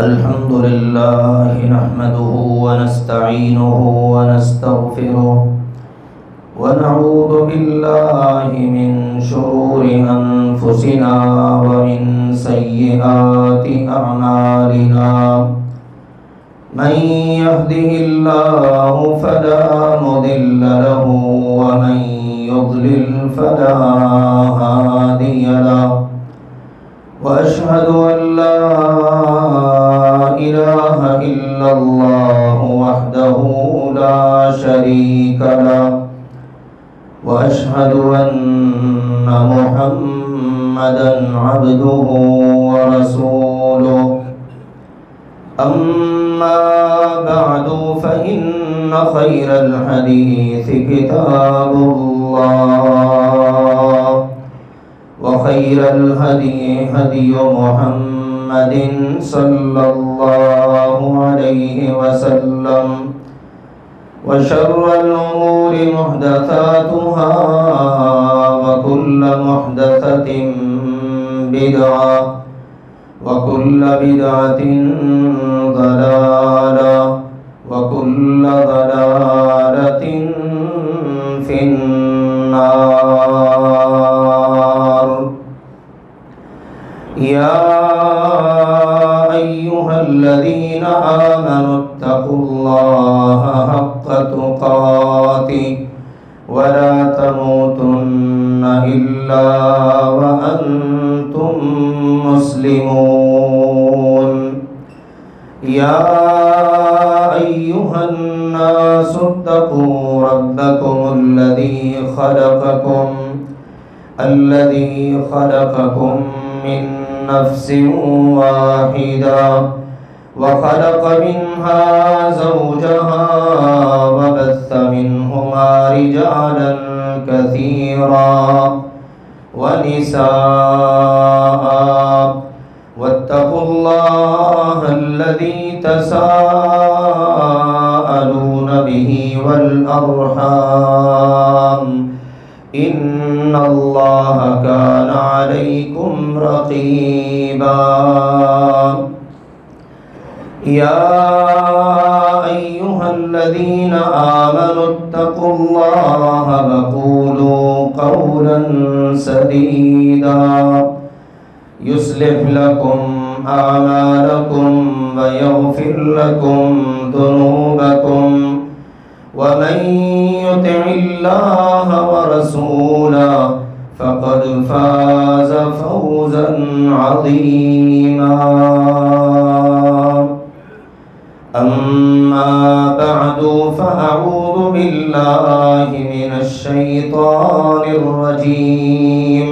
الحمد لله نحمده ونستعينه ونستغفره ونعوذ بالله من شرور أنفسنا ومن سيئات أعمالنا من يهده الله فلا مضل له ومن يضلل فلا هادي له وأشهد أن لا إله إلا الله وحده لا شريك له وأشهد أن محمدا عبده ورسوله أما بعد فإن خير الحديث كتاب الله وخير الهدي هدي محمد صلى الله عليه وسلم وشر الأمور محدثاتها وكل محدثة بدعة وكل بدعة ضلالة وكل ضلالة في النار. يا أيها الذين آمنوا اتقوا الله حق تقاته ولا تموتن إلا وأنتم مسلمون. يا أيها الناس اتقوا ربكم الذي خلقكم من نفس واحدة وخلق منها زوجها وبث منهما رجالا كثيرا ونساء واتقوا الله الذي تساءلون به والأرحام إن الله كان عليكم رقيبا. يا أيها الذين آمنوا اتقوا الله وقولوا قولا سديدا يصلح لكم أعمالكم ويغفر لكم ذنوبكم ومن يطع الله ورسوله فقد فاز فوزا عظيما. أما بعد فأعوذ بالله من الشيطان الرجيم.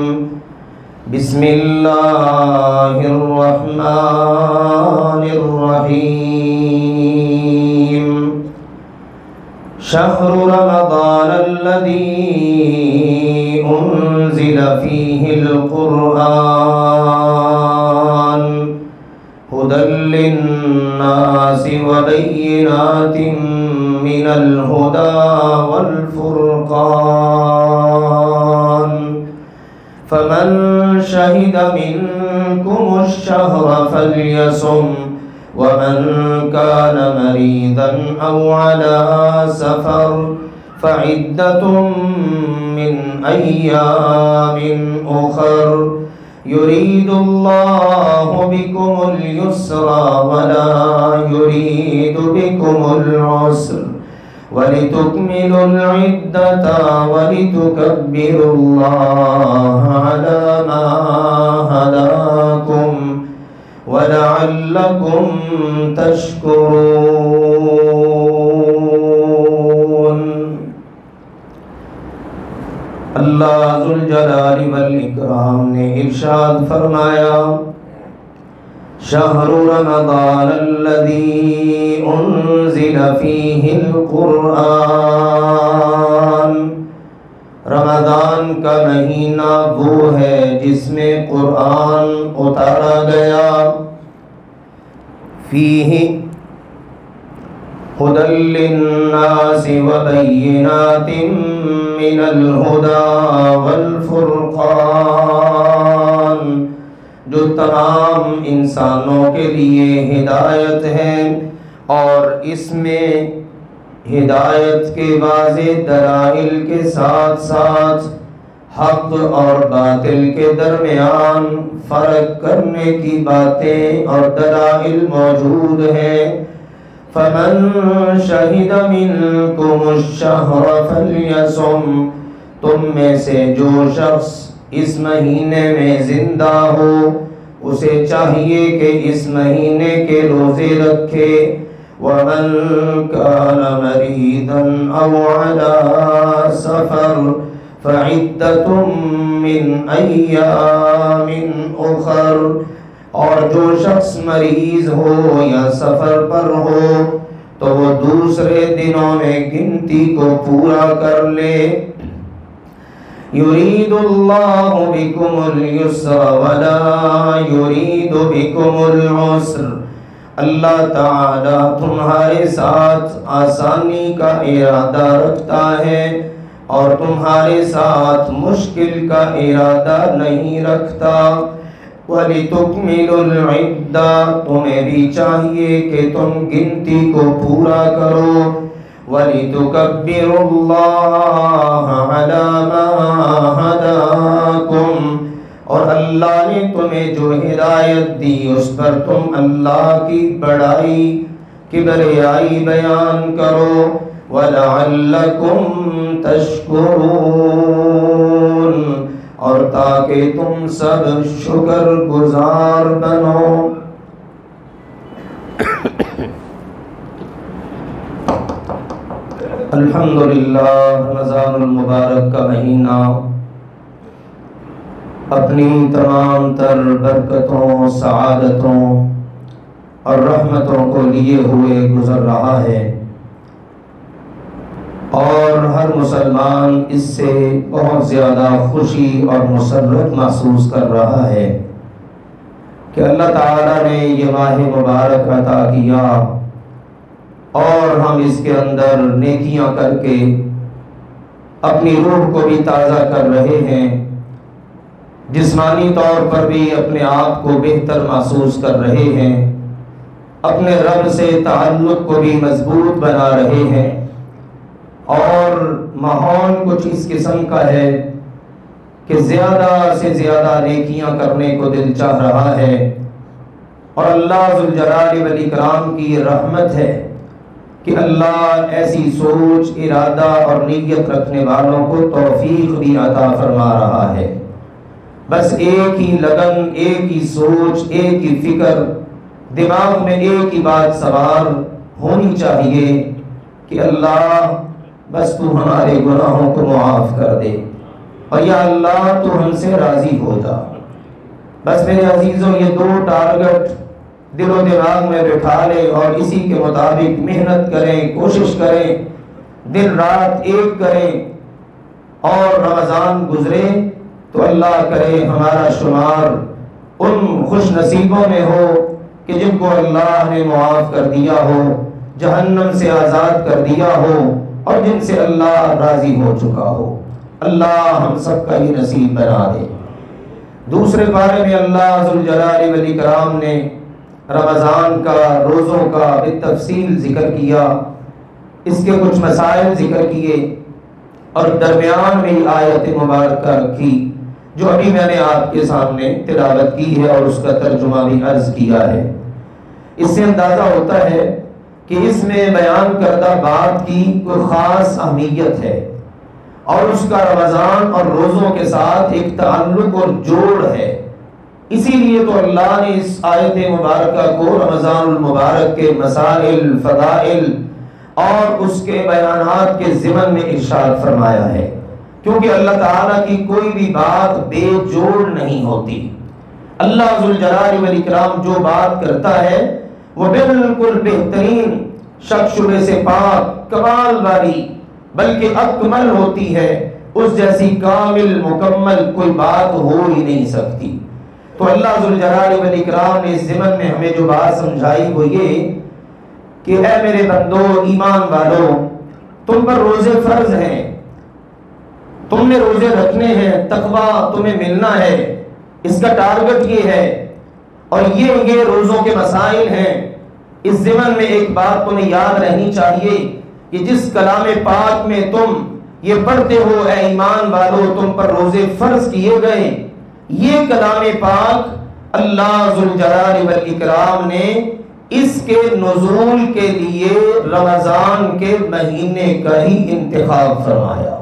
بسم الله الرحمن الرحيم. شهر رمضان الذي أنزل فيه القرآن هدى للناس وبينات من الهدى والفرقان فمن شهد منكم الشهر فليصم ومن كان مريضا أو على سفر فعدة من أيام أخر يريد الله بكم اليسر ولا يريد بكم العسر ولتكملوا العدة ولتكبروا الله على ما هداكم ولعلكم تشكرون. اللہ ذوالجلال والاکرام نے ارشاد فرمایا شہر رمضان الذی انزل فیہ القرآن. رمضان کا مہینہ وہ ہے جس میں قرآن اتارا گیا. فیہ هدى للناس وبينات من الهدى والفرقان جو تمام انسانوں کے لیے ہدایت ہے، اور اس میں ہدایت کے واضح دلائل کے ساتھ ساتھ حق اور باطل کے درمیان فرق کرنے کی باتیں اور دلائل موجود ہیں۔ فَمَن شَهِدَ مِنكُمُ الشَّهْرَ فَلْيَصُمْ، تم میں سے جو شخص اس مہینے میں زندہ ہو اسے چاہیے کہ اس مہینے کے روزے رکھے۔ وَمَن كَانَ مَرِيضًا أَوْ عَلَى سَفَرٍ فَعِدَّةٌ مِّنْ أَيَّامٍ أُخَرَ، اور جو شخص مریض ہو یا سفر پر ہو تو وہ دوسرے دنوں میں گنتی کو پورا کر لے۔ یرید اللہ بکم اليسر ولا یرید بکم العسر، اللہ تعالی تمہارے ساتھ آسانی کا ارادہ رکھتا ہے اور تمہارے ساتھ مشکل کا ارادہ نہیں رکھتا۔ وَلِتُكْمِلُوا الْعِدَّةَ، تمہیں بھی چاہیے کہ تم گنتی کو پورا کرو۔ وَلِتُكَبِّرُوا اللَّهَ عَلَى مَا هَدَاكُمْ، اور اللہ نے تمہیں جو ہدایت دی اس پر تم اللہ کی بڑائی کبریائی بیان کرو۔ وَلَعَلَّكُمْ تَشْكُرُونَ، اور تاکہ تم سب شکر گزار بنو۔ الحمدللہ، رمضان المبارک کا مہینہ اپنی تمام تر برکتوں، سعادتوں اور رحمتوں کو لیے ہوئے گزر رہا ہے، اور ہر مسلمان اس سے بہت زیادہ خوشی اور مسرت محسوس کر رہا ہے کہ اللہ تعالیٰ نے یہ ماہ مبارک عطا کیا اور ہم اس کے اندر نیکیاں کر کے اپنی روح کو بھی تازہ کر رہے ہیں، جسمانی طور پر بھی اپنے آپ کو بہتر محسوس کر رہے ہیں، اپنے رب سے تعلق کو بھی مضبوط بنا رہے ہیں، اور ماحول کچھ اس قسم کا ہے کہ زیادہ سے زیادہ نیکیاں کرنے کو دل چاہ رہا ہے، اور اللہ ذوالجلال والاکرام کی رحمت ہے کہ اللہ ایسی سوچ، ارادہ اور نیت رکھنے والوں کو توفیق بھی عطا فرما رہا ہے۔ بس ایک ہی لگن، ایک ہی سوچ، ایک ہی فکر، دماغ میں ایک ہی بات سوار ہونی چاہیے کہ اللہ بس تو ہمارے گناہوں کو معاف کر دے، اور یا اللہ تو ہم سے راضی ہو جا۔ بس میرے عزیزوں، یہ دو ٹارگٹ دل و دماغ میں بٹھا لیں اور اسی کے مطابق محنت کریں، کوشش کریں، دن رات ایک کریں، اور رمضان گزرے تو اللہ کرے ہمارا شمار ان خوش نصیبوں میں ہو کہ جن کو اللہ نے معاف کر دیا ہو، جہنم سے آزاد کر دیا ہو، اور جن سے اللہ راضی ہو چکا ہو۔ اللہ ہم سب کا یہ نصیب بنا دے۔ دوسرے بارے میں اللہ ذوالجلال والاکرام نے رمضان کا، روزوں کا بالتفصیل ذکر کیا، اس کے کچھ مسائل ذکر کیے، اور درمیان میں آیت مبارکہ رکھی جو ابھی میں نے آپ کے سامنے تلاوت کی ہے اور اس کا ترجمہ بھی عرض کیا ہے۔ اس سے اندازہ ہوتا ہے کہ اس میں بیان کردہ بات کی کوئی خاص اہمیت ہے، اور اس کا رمضان اور روزوں کے ساتھ ایک تعلق اور جوڑ ہے۔ اسی لیے تو اللہ نے اس آیت مبارکہ کو رمضان المبارک کے مسائل، فضائل اور اس کے بیانات کے ضمن میں ارشاد فرمایا ہے، کیونکہ اللہ تعالیٰ کی کوئی بھی بات بے جوڑ نہیں ہوتی۔ اللہ ذوالجلال والاکرام جو بات کرتا ہے وہ بالکل بہترین، شک شبے سے پاک، کمال والی، بلکہ اکمل ہوتی ہے۔ اس جیسی کامل، مکمل کوئی بات ہو ہی نہیں سکتی۔ تو اللہ ذوالجلال والاکرام نے اس ضمن میں ہمیں جو بات سمجھائی وہ یہ کہ اے میرے بندو، ایمان والو، تم پر روزے فرض ہیں، تم نے روزے رکھنے ہیں، تقویٰ تمہیں ملنا ہے، اس کا ٹارگٹ یہ ہے اور یہ روزوں کے مسائل ہیں۔ اس ضمن میں ایک بات تمہیں یاد رہنی چاہیے کہ جس کلام پاک میں تم یہ پڑھتے ہو اے ایمان والو تم پر روزے فرض کیے گئے، یہ کلام پاک اللہ ذوالجلال والاکرام نے اس کے نزول کے لیے رمضان کے مہینے کا ہی انتخاب فرمایا۔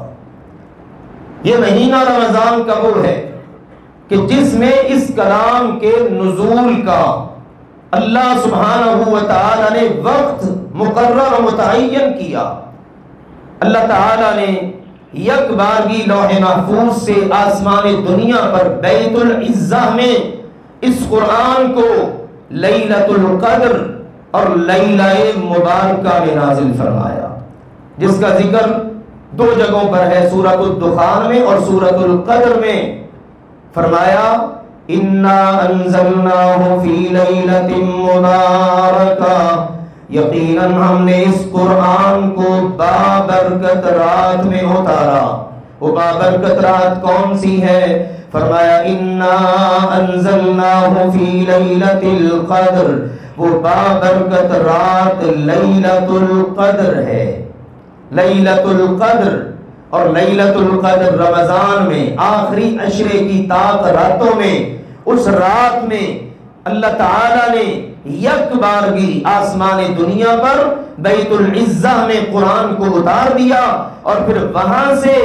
یہ مہینہ رمضان کا وہ ہے کہ جس میں اس کلام کے نزول کا اللہ سبحانہ و تعالی نے وقت مقرر و متعین کیا۔ اللہ تعالی نے یک بارگی لوح محفوظ سے آسمان دنیا پر بیت العزہ میں اس قرآن کو لیلۃ القدر اور لیلہ مبارکہ میں نازل فرمایا، جس کا ذکر دو جگہوں پر ہے، سورۃ الدخان میں اور سورۃ القدر میں۔ فرمایا انا انزلناہ فی لیلۃ مبارکہ، یقیناً ہم نے اس قرآن کو بابرکت رات میں اتارا۔ وہ بابرکت رات کون سی ہے؟ فرمایا انا انزلناہ فی لیلۃ القدر، وہ بابرکت رات لیلۃ القدر ہے۔ لیلۃ القدر اور لیلۃ القدر رمضان میں آخری عشرے کی طاق راتوں میں، اس رات میں اللہ تعالی نے یک بارگی آسمان دنیا پر بیت العزہ میں قرآن کو اتار دیا اور پھر وہاں سے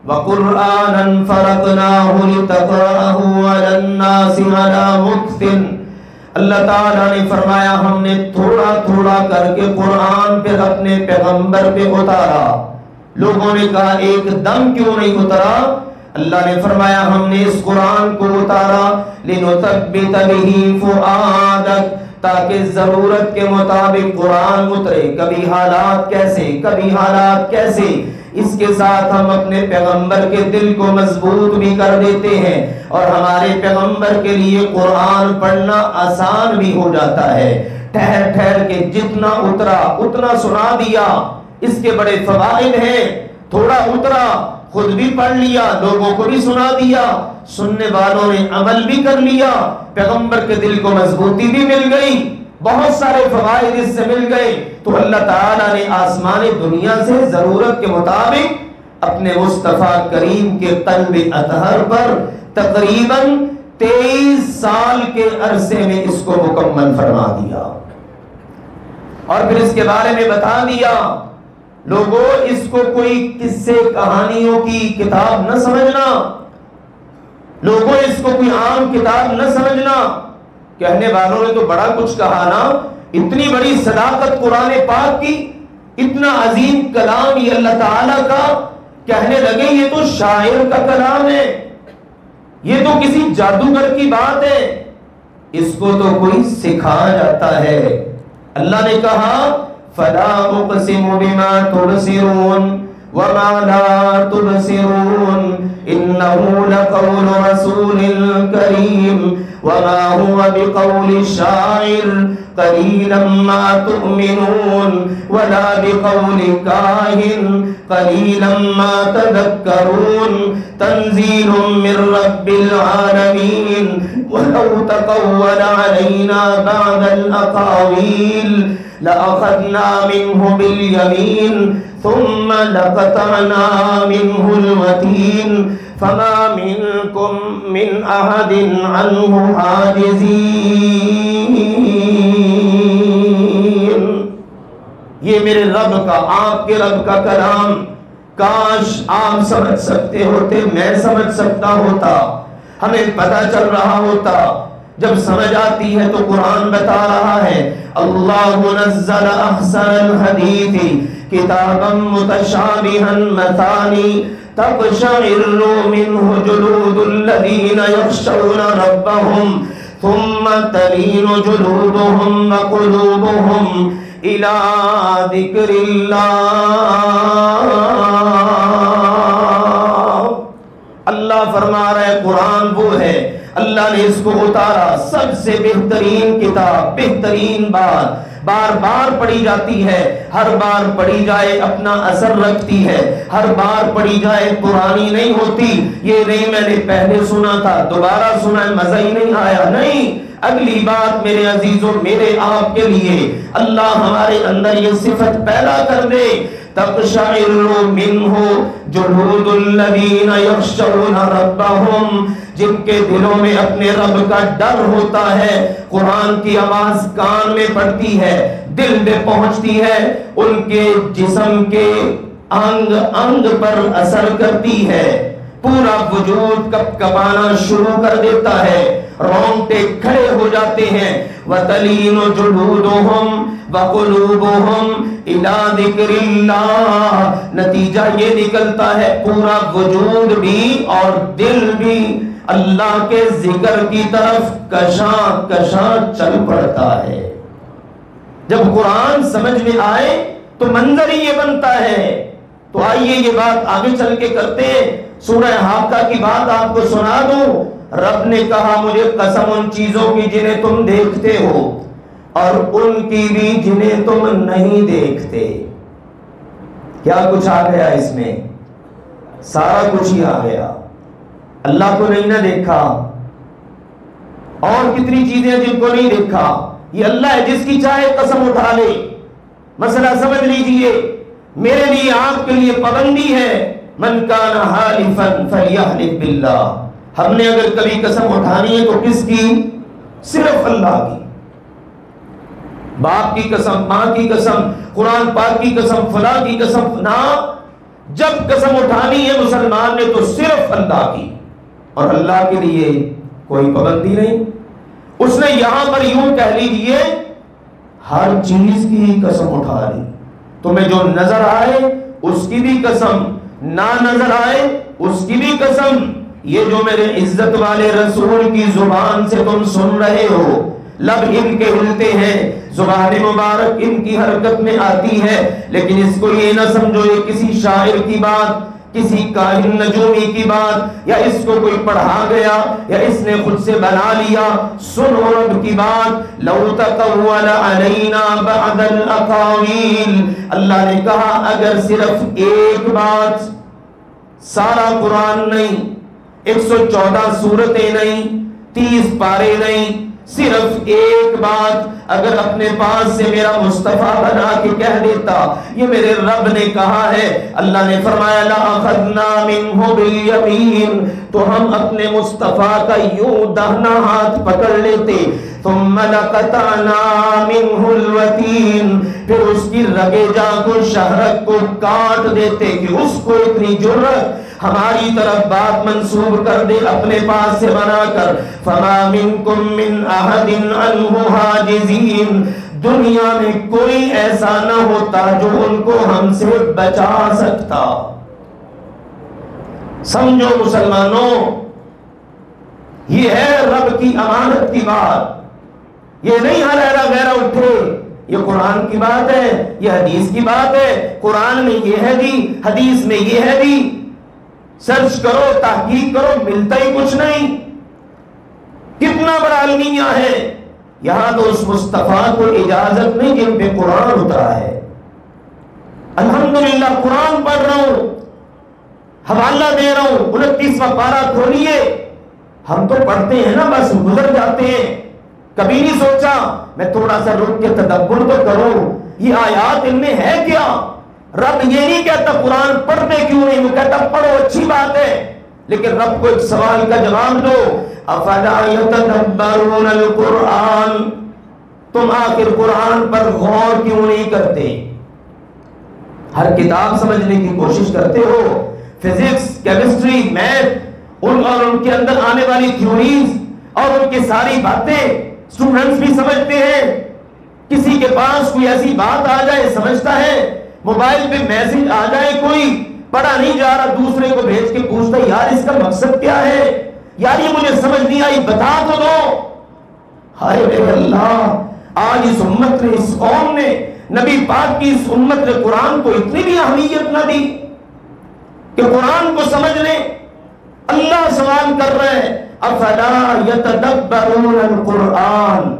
وَقُرْآنًا فَرَقْنَاهُ لِتَقْرَأَهُ عَلَى النَّاسِ عَلَى مُكْثٍ، اللہ تعالیٰ نے فرمایا ہم نے تھوڑا تھوڑا کر کے قرآن پہ اپنے پیغمبر پہ اتارا۔ لوگوں نے کہا ایک دم کیوں نہیں اترا؟ اللہ نے فرمایا ہم نے اس قرآن کو اتارا لِنُثَبِّتَ بِهِ فُؤَادَكَ، تاکہ ضرورت کے مطابق قرآن اترے، کبھی حالات کیسے کبھی حالات کیسے، اس کے ساتھ ہم اپنے پیغمبر کے دل کو مضبوط بھی کر دیتے ہیں اور ہمارے پیغمبر کے لیے قرآن پڑھنا آسان بھی ہو جاتا ہے۔ ٹھہر ٹھہر کے جتنا اترا اتنا سنا دیا، اس کے بڑے فوائد ہیں۔ تھوڑا اترا خود بھی پڑھ لیا، لوگوں کو بھی سنا دیا، سننے والوں نے عمل بھی کر لیا، پیغمبر کے دل کو مضبوطی بھی مل گئی، بہت سارے فوائد اس سے مل گئے۔ تو اللہ تعالیٰ نے آسمان دنیا سے ضرورت کے مطابق اپنے مصطفیٰ کریم کے قلب اطہر پر تقریباً 23 سال کے عرصے میں اس کو مکمل فرما دیا اور پھر اس کے بارے میں بتا دیا۔ لوگوں اس کو کوئی قصے کہانیوں کی کتاب نہ سمجھنا، لوگوں اس کو کوئی عام کتاب نہ سمجھنا۔ کہنے والوں نے تو بڑا کچھ کہا نا، اتنی بڑی صداقت قرآن پاک کی، اتنا عظیم کلام یہ اللہ تعالیٰ کا، کہنے لگے یہ تو شاعر کا کلام ہے، یہ تو کسی جادوگر کی بات ہے، اس کو تو کوئی سکھایا جاتا ہے۔ اللہ نے کہا فَلَا أُقْسِمُ بِمَا تُبْصِرُونَ وَمَا لَا تُبْصِرُونَ إِنَّهُ لَقَوْلُ رَسُولٍ كَرِيمٍ وَمَا هُوَ بِقَوْلِ شَاعِرٍ قَلِيلًا مَا تُؤْمِنُونَ وَلَا بِقَوْلِ كَاهِنٍ قَلِيلًا مَا تَذَكَّرُونَ تَنزِيلٌ مِّن رَّبِّ الْعَالَمِينَ وَلَوْ تَقَوَّلَ عَلَيْنَا بَعْضَ الْأَقَاوِيلِ لَأَخَذْنَا مِنْهُ بِالْيَمِينِ ثُمَّ لَقَطَعْنَا مِنْهُ الْوَتِينَ فَمَا مِنْكُمْ مِنْ أَحَدٍ عَنْهُ حَاجِزِينَ۔ یہ میرے رب کا، آپ کے رب کا کلام، کاش آپ سمجھ سکتے ہوتے، میں سمجھ سکتا ہوتا، ہمیں پتہ چل رہا ہوتا۔ جب سمجھ آتی ہے تو قرآن بتا رہا ہے اللہ نزل احسن الحدیث کتابا متشابہا مثانی تقشعر منہ جلود الذین یخشون ربهم ثم تلین جلودهم وقلوبهم الى ذکر اللہ۔ اللہ فرما رہے قرآن وہ ہے، اللہ نے اس کو اتارا، سب سے بہترین کتاب، بہترین بات، بار بار پڑھی جاتی ہے، ہر بار پڑھی جائے اپنا اثر رکھتی ہے، ہر بار پڑھی جائے پرانی نہیں ہوتی، یہ نہیں میں نے پہلے سنا تھا دوبارہ سنا ہے مزہ ہی نہیں آیا، نہیں۔ اگلی بات میرے عزیزوں میرے آپ کے لیے اللہ ہمارے اندر یہ صفت پیدا کر دے، تقشعر منہ جلود الذین یخشون ربہم، جن کے دلوں میں اپنے رب کا ڈر ہوتا ہے، قرآن کی آواز کان میں پڑتی ہے، دل میں پہنچتی ہے، ان کے جسم کے انگ انگ پر اثر کرتی ہے، پورا وجود کپ کپانا شروع کر دیتا ہے، رونگٹے کھڑے ہو جاتے ہیں، وَتَلِينُ جُلُودُهُمْ وَقُلُوبُهُمْ إِلَىٰ ذِكْرِ اللَّهِ، نتیجہ یہ نکلتا ہے پورا وجود بھی اور دل بھی اللہ کے ذکر کی طرف کشاں کشاں چل پڑتا ہے۔ جب قرآن سمجھ میں آئے تو منظر ہی یہ بنتا ہے۔ تو آئیے یہ بات آگے چل کے کرتے ہیں، سورہ حاقہ کی بات آپ کو سنا دوں۔ رب نے کہا مجھے قسم ان چیزوں کی جنہیں تم دیکھتے ہو اور ان کی بھی جنہیں تم نہیں دیکھتے۔ کیا کچھ آ گیا اس میں؟ سارا کچھ ہی آ گیا۔ اللہ کو نہیں نہ دیکھا، اور کتنی چیزیں جن کو نہیں دیکھا، یہ اللہ ہے جس کی چاہے قسم اٹھا لے۔ مسئلہ سمجھ لیجئے، میرے لیے آپ کے لیے پابندی ہے، من کان حالفا فلیحلف باللہ، ہم نے اگر کبھی قسم اٹھانی ہے تو کس کی؟ صرف اللہ کی۔ باپ کی قسم، ماں کی قسم، قرآن پاک کی قسم، فلاں کی قسم نہ، جب قسم اٹھانی ہے مسلمان نے تو صرف اللہ کی، اور اللہ کے لیے کوئی پابندی نہیں۔ اس نے یہاں پر یوں کہہ لیجئے ہر چیز کی قسم اٹھا لی، تمہیں جو نظر آئے اس کی بھی قسم، نہ نظر آئے اس کی بھی قسم۔ یہ جو میرے عزت والے رسول کی زبان سے تم سن رہے ہو، لب ان کے ہلتے ہیں، زبان مبارک ان کی حرکت میں آتی ہے، لیکن اس کو یہ نہ سمجھو یہ کسی شاعر کی بات، کسی کاہن نجومی کی بات، یا اس کو کوئی پڑھا گیا یا اس نے خود سے بنا لیا۔ سنو رب کی بات، لو تقول علینا بعد الاقاویل، اللہ نے کہا اگر صرف ایک بات، سارا قرآن نہیں، 114 سورتیں نہیں، 30 پارے نہیں، صرف ایک بات اگر اپنے پاس سے میرا مصطفیٰ بنا کے کہہ دیتا، یہ میرے رب نے کہا ہے، اللہ نے فرمایا لَأَخَذْنَا مِنْهُ بِالْيَمِينِ، تو ہم اپنے مصطفیٰ کا یوں دہنا ہاتھ پکڑ لیتے، ثُمَّ لَقَطَعْنَا مِنْهُ الْوَتِينَ، پھر اس کی رگے جا کو شہرک کو کاٹ دیتے کہ اس کو اتنی جرأت ہماری طرف بات منسوب کر دے اپنے پاس سے بنا کر۔ فَمَا مِنْكُمْ مِنْ أَحَدٍ عَنْهُ حَاجِزِينَ، دنیا میں کوئی ایسا نہ ہوتا جو ان کو ہم سے بچا سکتا۔ سمجھو مسلمانوں، یہ ہے رب کی امانت کی بات، یہ نہیں ہر غیرہ اٹھے، یہ قرآن کی بات ہے، یہ حدیث کی بات ہے، قرآن میں یہ ہے جی، حدیث میں یہ ہے جی، سرچ کرو تحقیق کرو ملتا ہی کچھ نہیں۔ کتنا بڑا المیہ ہے، یہاں تو اس مصطفیٰ کو اجازت نہیں جن پہ قرآن اترا ہے۔ الحمدللہ قرآن پڑھ رہا ہوں، حوالہ دے رہا ہوں، 29واں پارہ کھولیے، ہم تو پڑھتے ہیں نا بس گزر جاتے ہیں، کبھی نہیں سوچا میں تھوڑا سا رک کے تدبر تو کروں یہ آیات ان میں ہے کیا۔ رب یہ نہیں کہتا قرآن پڑھتے کیوں نہیں، وہ کہتا پڑھو اچھی بات ہے، لیکن رب کو ایک سوال کا جواب دو، افلا یتدبرون القرآن، تم آخر قرآن پر غور کیوں نہیں کرتے؟ ہر کتاب سمجھنے کی کوشش کرتے ہو، فزکس، کیمسٹری، میتھ، اور ان کے اندر آنے والی تھیوریز اور ان کی ساری باتیں اسٹوڈنٹس بھی سمجھتے ہیں۔ کسی کے پاس کوئی ایسی بات آ جائے سمجھتا ہے، موبائل پہ میسج آ جائے کوئی پڑھا نہیں جا رہا، دوسرے کو بھیج کے پوچھتا یار اس کا مقصد کیا ہے، یار یہ مجھے سمجھ نہیں آئی بتا تو دو۔ ہائے میرے اللہ، آج اس امت نے، اس قوم نے، نبی پاک کی اس امت نے قرآن کو اتنی بھی اہمیت نہ دی کہ قرآن کو سمجھ لیں۔ اللہ سوال کر رہے ہیں افلا یتدبرون القرآن،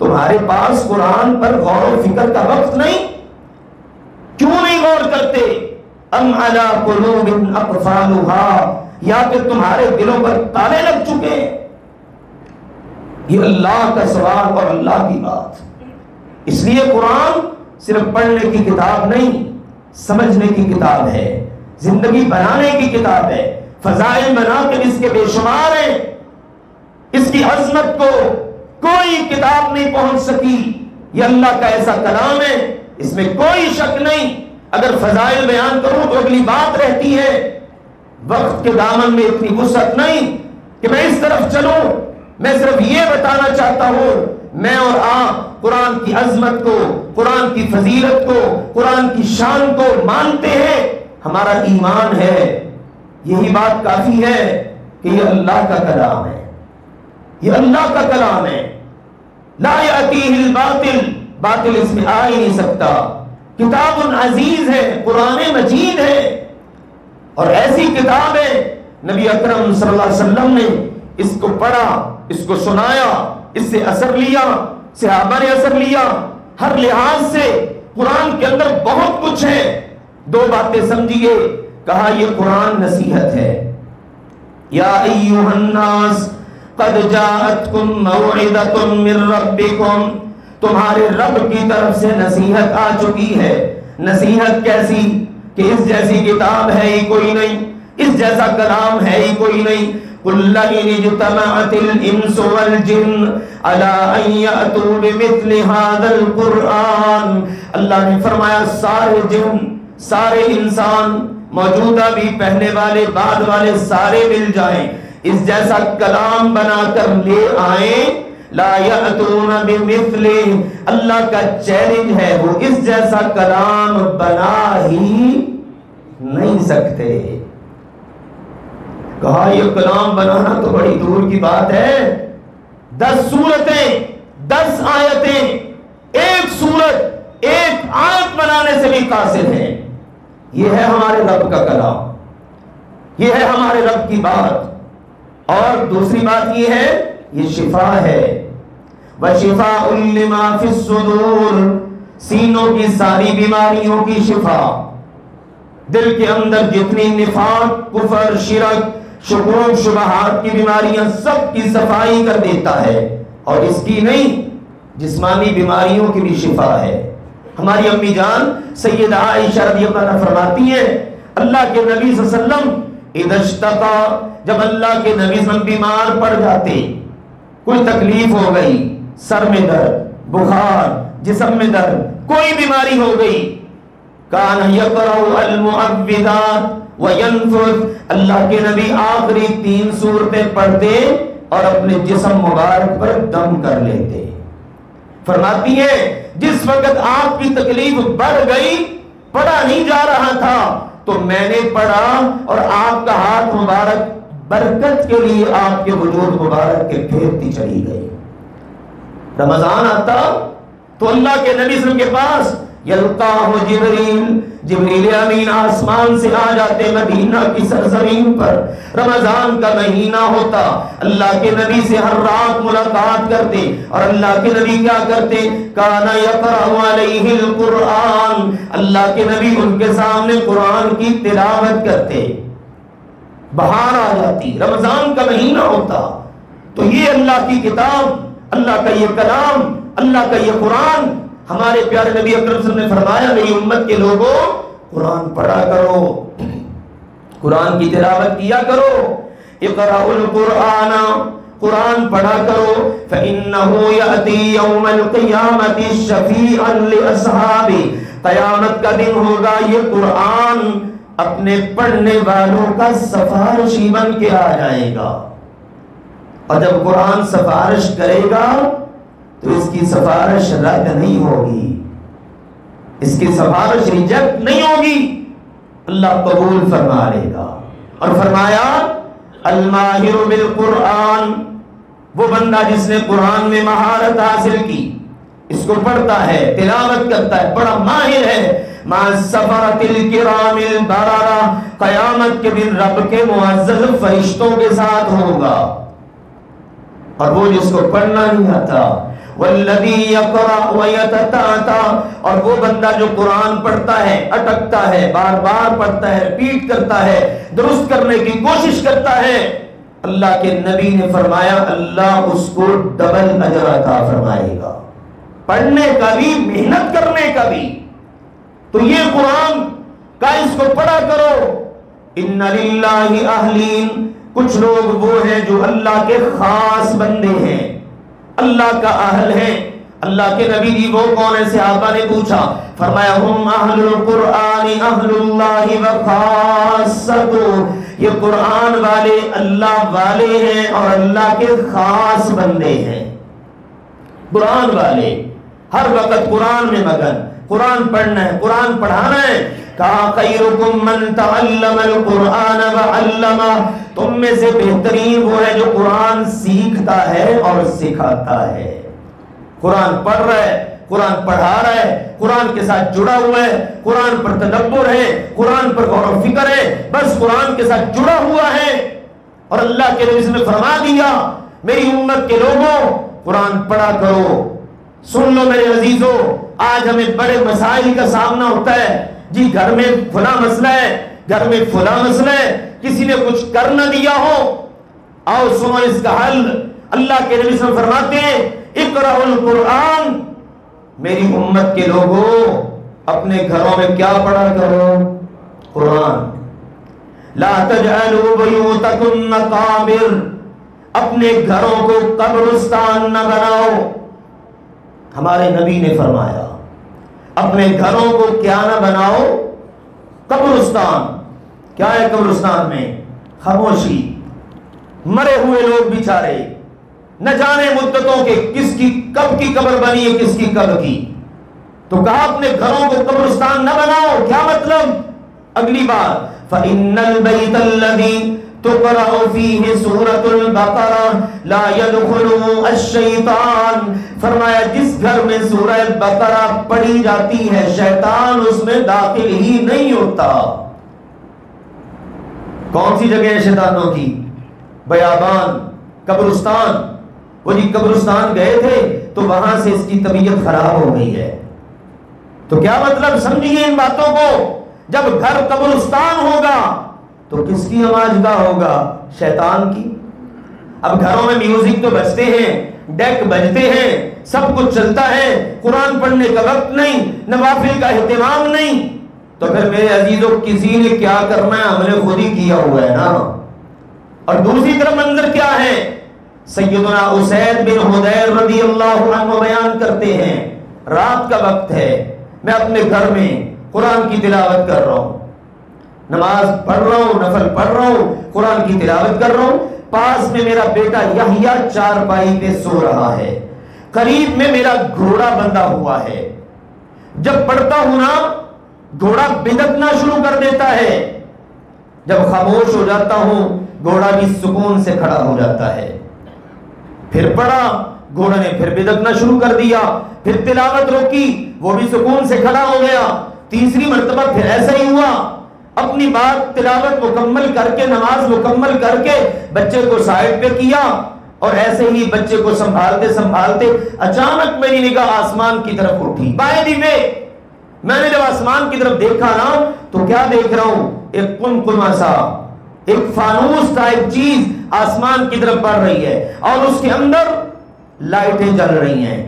تمہارے پاس قرآن پر غور و فکر کا وقت نہیں؟ کیوں نہیں غور کرتے؟ ام علی قلوب اقفالها، یا پھر تمہارے دلوں پر تالے لگ چکے؟ یہ اللہ کا سوال اور اللہ کی بات۔ اس لیے قرآن صرف پڑھنے کی کتاب نہیں، سمجھنے کی کتاب ہے، زندگی بنانے کی کتاب ہے۔ فضائل مناقب اس کے بے شمار ہیں، اس کی عظمت کو کوئی کتاب نہیں پہنچ سکی۔ یہ اللہ کا ایسا کلام ہے، اس میں کوئی شک نہیں۔ اگر فضائل بیان کروں تو اگلی بات رہتی ہے، وقت کے دامن میں اتنی وسعت نہیں کہ میں اس طرف چلوں۔ میں صرف یہ بتانا چاہتا ہوں، میں اور آپ قرآن کی عظمت کو، قرآن کی فضیلت کو، قرآن کی شان کو مانتے ہیں، ہمارا ایمان ہے، یہی بات کافی ہے کہ یہ اللہ کا کلام ہے، یہ اللہ کا کلام ہے۔ لا یأتیہ الباطل، باطل اس میں آ ہی نہیں سکتا۔ کتاب عزیز ہے، قرآن مجید ہے، اور ایسی کتاب ہے نبی اکرم صلی اللہ علیہ وسلم نے اس کو پڑھا، اس کو سنایا، اس سے اثر لیا، صحابہ نے اثر لیا، ہر لحاظ سے قرآن کے اندر بہت کچھ ہے۔ دو باتیں سمجھیے، کہا یہ قرآن نصیحت ہے۔ یا ایھا الناس قد جاءتکم موعظۃ من ربکم، تمہارے رب کی طرف سے نصیحت آ چکی ہے۔ نصیحت کیسی؟ کہ اس جیسی کتاب ہے ہی کوئی نہیں، اس جیسا کلام ہے ہی کوئی نہیں۔ قل لئن اجتمعت الانس والجن على ان یأتوا بمثل هذا القرآن، اللہ نے فرمایا سارے جن، سارے انسان، موجودہ بھی، پہلے والے، بعد والے، سارے مل جائیں، اس جیسا کلام بنا کر لے آئیں، لا یأتون بمثل، اللہ کا چیلنج ہے، وہ اس جیسا کلام بنا ہی نہیں سکتے۔ کہا یہ کلام بنانا تو بڑی دور کی بات ہے، 10 سورتیں، 10 آیتیں، ایک سورت، ایک آیت بنانے سے بھی قاصر ہے۔ یہ ہے ہمارے رب کا کلام، یہ ہے ہمارے رب کی بات۔ اور دوسری بات یہ ہے، یہ شفا ہے۔ وَشِفَاءٌ لِّمَا فِي الصُّدُورِ، سینوں کی ساری بیماریوں کی شفا۔ دل کے اندر جتنی نفاق، کفر، شرک، شکوک، شبہات کی بیماریاں، سب کی صفائی کر دیتا ہے۔ اور اس کی نہیں، جسمانی بیماریوں کی بھی شفا ہے۔ ہماری امی جان سیدہ عائشہ رضی اللہ عنہا فرماتی ہیں، اللہ کے نبی صلی اللہ علیہ وسلم اذا اشتقا، جب اللہ کے نبی صلی اللہ علیہ وسلم بیمار پڑ جاتے، کوئی تکلیف ہو گئی، سر میں درد، بخار، جسم میں درد، کوئی بیماری ہو گئی، کان یقرأ المعوذات وینفذ، اللہ کے نبی آخری 3 سورتیں پڑھتے اور اپنے جسم مبارک پر دم کر لیتے۔ فرماتی ہے جس وقت آپ کی تکلیف بڑھ گئی، پڑھا نہیں جا رہا تھا، تو میں نے پڑھا اور آپ کا ہاتھ مبارک برکت کے لیے آپ کے وجود مبارک کے پھیرتی چلی گئی۔ رمضان آتا تو اللہ کے نبی صلی اللہ علیہ وسلم کے پاس یلقاہ جبریل، جبریل امین آسمان سے آ جاتے مدینہ کی سرزمین پر۔ رمضان کا مہینہ ہوتا، اللہ کے نبی سے ہر رات ملاقات کرتے، اور اللہ کے نبی کیا کرتے؟ کان یقرأ علیہ القرآن، اللہ کے نبی ان کے سامنے قرآن کی تلاوت کرتے۔ بہار آ جاتی، رمضان کا مہینہ ہوتا، تو یہ اللہ کی کتاب، اللہ کا یہ کلام، اللہ کا یہ قرآن، ہمارے پیارے نبی اکرم صلی اللہ علیہ وسلم نے فرمایا میری امت کے لوگوں قرآن پڑھا کرو، قرآن کی تلاوت کیا کرو، اقرأوا القرآن، قرآن پڑھا کرو، فإنه يأتي يوم القيامة شفيعا لأصحابه، قیامت کا دن ہوگا یہ قرآن اپنے پڑھنے والوں کا سفارشی بن کے آ جائے گا۔ اور جب قرآن سفارش کرے گا تو اس کی سفارش رد نہیں ہوگی، اس کی سفارش ریجیکٹ نہیں ہوگی، اللہ قبول فرما لے گا۔ اور فرمایا الماہر بالقرآن، وہ بندہ جس نے قرآن میں مہارت حاصل کی، اس کو پڑھتا ہے، تلاوت کرتا ہے، بڑا ماہر ہے، مع السفرۃ الکرام البررہ، قیامت کے دن رب کے معزز فرشتوں کے ساتھ ہوگا۔ اور وہ جس کو پڑھنا نہیں آتا، والذی یقرأ ویتتعتع، اور وہ بندہ جو قرآن پڑھتا ہے، اٹکتا ہے، بار بار پڑھتا ہے، ریپیٹ کرتا ہے، درست کرنے کی کوشش کرتا ہے، اللہ کے نبی نے فرمایا اللہ اس کو ڈبل اجر عطا فرمائے گا، پڑھنے کا بھی محنت کرنے کا بھی۔ تو یہ قرآن کا اس کو پڑھا کرو۔ ان للہ اہلین، کچھ لوگ وہ ہیں جو اللہ کے خاص بندے ہیں، اللہ کا اہل ہے۔ اللہ کے نبی جی وہ کون ہے؟ صحابہ نے پوچھا، فرمایا ہم اہل القرآن اہل اللہ وخاصتہ، یہ قرآن والے اللہ والے ہیں اور اللہ کے خاص بندے ہیں۔ قرآن والے ہر وقت قرآن میں مگن، قرآن پڑھنا ہے، قرآن پڑھانا ہے۔ کہا خیرکم من تعلم القرآن وعلمہ، تم میں سے بہترین وہ ہے جو قرآن سیکھتا ہے اور سکھاتا ہے۔ قرآن پڑھ رہا ہے، قرآن پڑھا رہا ہے، قرآن کے ساتھ جڑا ہوا ہے، قرآن پر تدبر ہے، قرآن پر غور و فکر ہے، بس قرآن کے ساتھ جڑا ہوا ہے۔ اور اللہ کے نبی نے فرما دیا میری امت کے لوگوں قرآن پڑھا کرو۔ سن لو میرے عزیزوں، آج ہمیں بڑے مسائل کا سامنا ہوتا ہے، جی گھر میں فلاں مسئلہ ہے، گھر میں فلاں مسئلہ ہے، کسی نے کچھ کر نہ دیا ہو، آؤ سنو اس کا حل۔ اللہ کے نبی صلی اللہ علیہ وسلم فرماتے ہیں اقرأ القرآن، میری امت کے لوگوں اپنے گھروں میں کیا پڑھا کرو؟ قرآن۔ لا تجعلوا بیوتکم مقابر، اپنے گھروں کو قبرستان نہ بناؤ۔ ہمارے نبی نے فرمایا اپنے گھروں کو کیا نہ بناؤ؟ قبرستان۔ کیا ہے قبرستان میں؟ خاموشی، مرے ہوئے لوگ بیچارے، نہ جانے مدتوں کے کس کی کب کی قبر بنی ہے، کس کی کب کی۔ تو کہا اپنے گھروں کو قبرستان نہ بناؤ۔ کیا مطلب؟ اگلی بات فَإِنَّ الْبَيْتَ الَّذِي تُقْرَأُ فِيهِ سُورَةُ الْبَقَرَةِ لَا يَدْخُلُهُ الشَّيْطَانُ، فرمایا جس گھر میں سورہ بقرہ پڑھی جاتی ہے شیطان اس میں داخل ہی نہیں ہوتا۔ کون سی جگہ ہے شیطانوں کی؟ بیابان، قبرستان۔ وہ جی قبرستان گئے تھے تو وہاں سے اس کی طبیعت خراب ہو گئی ہے۔ تو کیا مطلب؟ سمجھیے ان باتوں کو۔ جب گھر قبرستان ہوگا تو کس کی نماز گاہ ہوگا؟ شیطان کی۔ اب گھروں میں میوزک تو بجتے ہیں، ڈیک بجتے ہیں، سب کچھ چلتا ہے، قرآن پڑھنے کا وقت نہیں، نوافل کا اہتمام نہیں، تو پھر میرے عزیزوں کسی نے کیا کرنا ہے؟ ہم نے خود ہی کیا ہوا ہے نا۔ اور دوسری طرف منظر کیا ہے؟ سیدنا اسید بن حضیر رضی اللہ عنہ بیان کرتے ہیں رات کا وقت ہے، میں اپنے گھر میں قرآن کی تلاوت کر رہا ہوں، نماز پڑھ رہا ہوں، نفل پڑھ رہا ہوں، قرآن کی تلاوت کر رہا ہوں، پاس میں میرا بیٹا یحییٰ چارپائی پہ سو رہا ہے، قریب میں میرا گھوڑا بندھا ہوا ہے۔ جب پڑھتا ہوں نا گھوڑا بندھنا شروع کر دیتا ہے، جب خاموش ہو جاتا ہوں گھوڑا بھی سکون سے کھڑا ہو جاتا ہے۔ پھر پڑھا، گھوڑا نے پھر بندھنا شروع کر دیا، پھر تلاوت روکی، وہ بھی سکون سے کھڑا ہو گیا۔ تیسری مرتبہ پھر ایسا ہی ہوا، اپنی بات تلاوت مکمل کر کے، نماز مکمل کر کے بچے کو سائڈ پہ کیا، اور ایسے ہی بچے کو سنبھالتے سنبھالتے اچانک میری نگاہ آسمان کی طرف اٹھی۔ بائی دی وے میں نے جب آسمان کی طرف دیکھا نا تو کیا دیکھ رہا ہوں؟ ایک قمقمہ سا، ایک فانوس ٹائپ چیز آسمان کی طرف بڑھ رہی ہے، اور اس کے اندر لائٹیں جل رہی ہیں،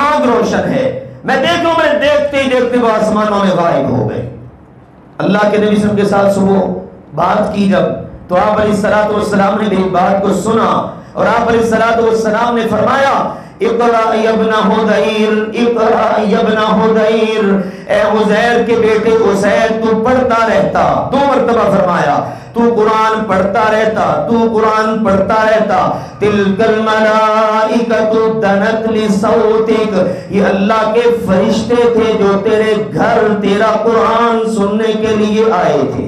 آگ روشن ہے۔ میں دیکھوں، میں دیکھتے ہی دیکھتے وہ آسمانوں میں غائب ہو گئے۔ اللہ کے نبی صلی اللہ علیہ وسلم کے ساتھ صبح بات کی جب، تو آپ علیہ الصلوۃ والسلام نے میری بات کو سنا، اور آپ علیہ الصلوۃ والسلام نے فرمایا اقرأ یا ابن حذیر، اقرأ یا ابن حذیر، اے حذیر کے بیٹے اسید تو پڑھتا رہتا۔ 2 مرتبہ فرمایا تو قرآن پڑھتا رہتا، تو قرآن پڑھتا رہتا۔ تلک الملائکۃ دنت لصوتک، یہ اللہ کے فرشتے تھے جو تیرے گھر تیرا قرآن سننے کے لیے آئے تھے۔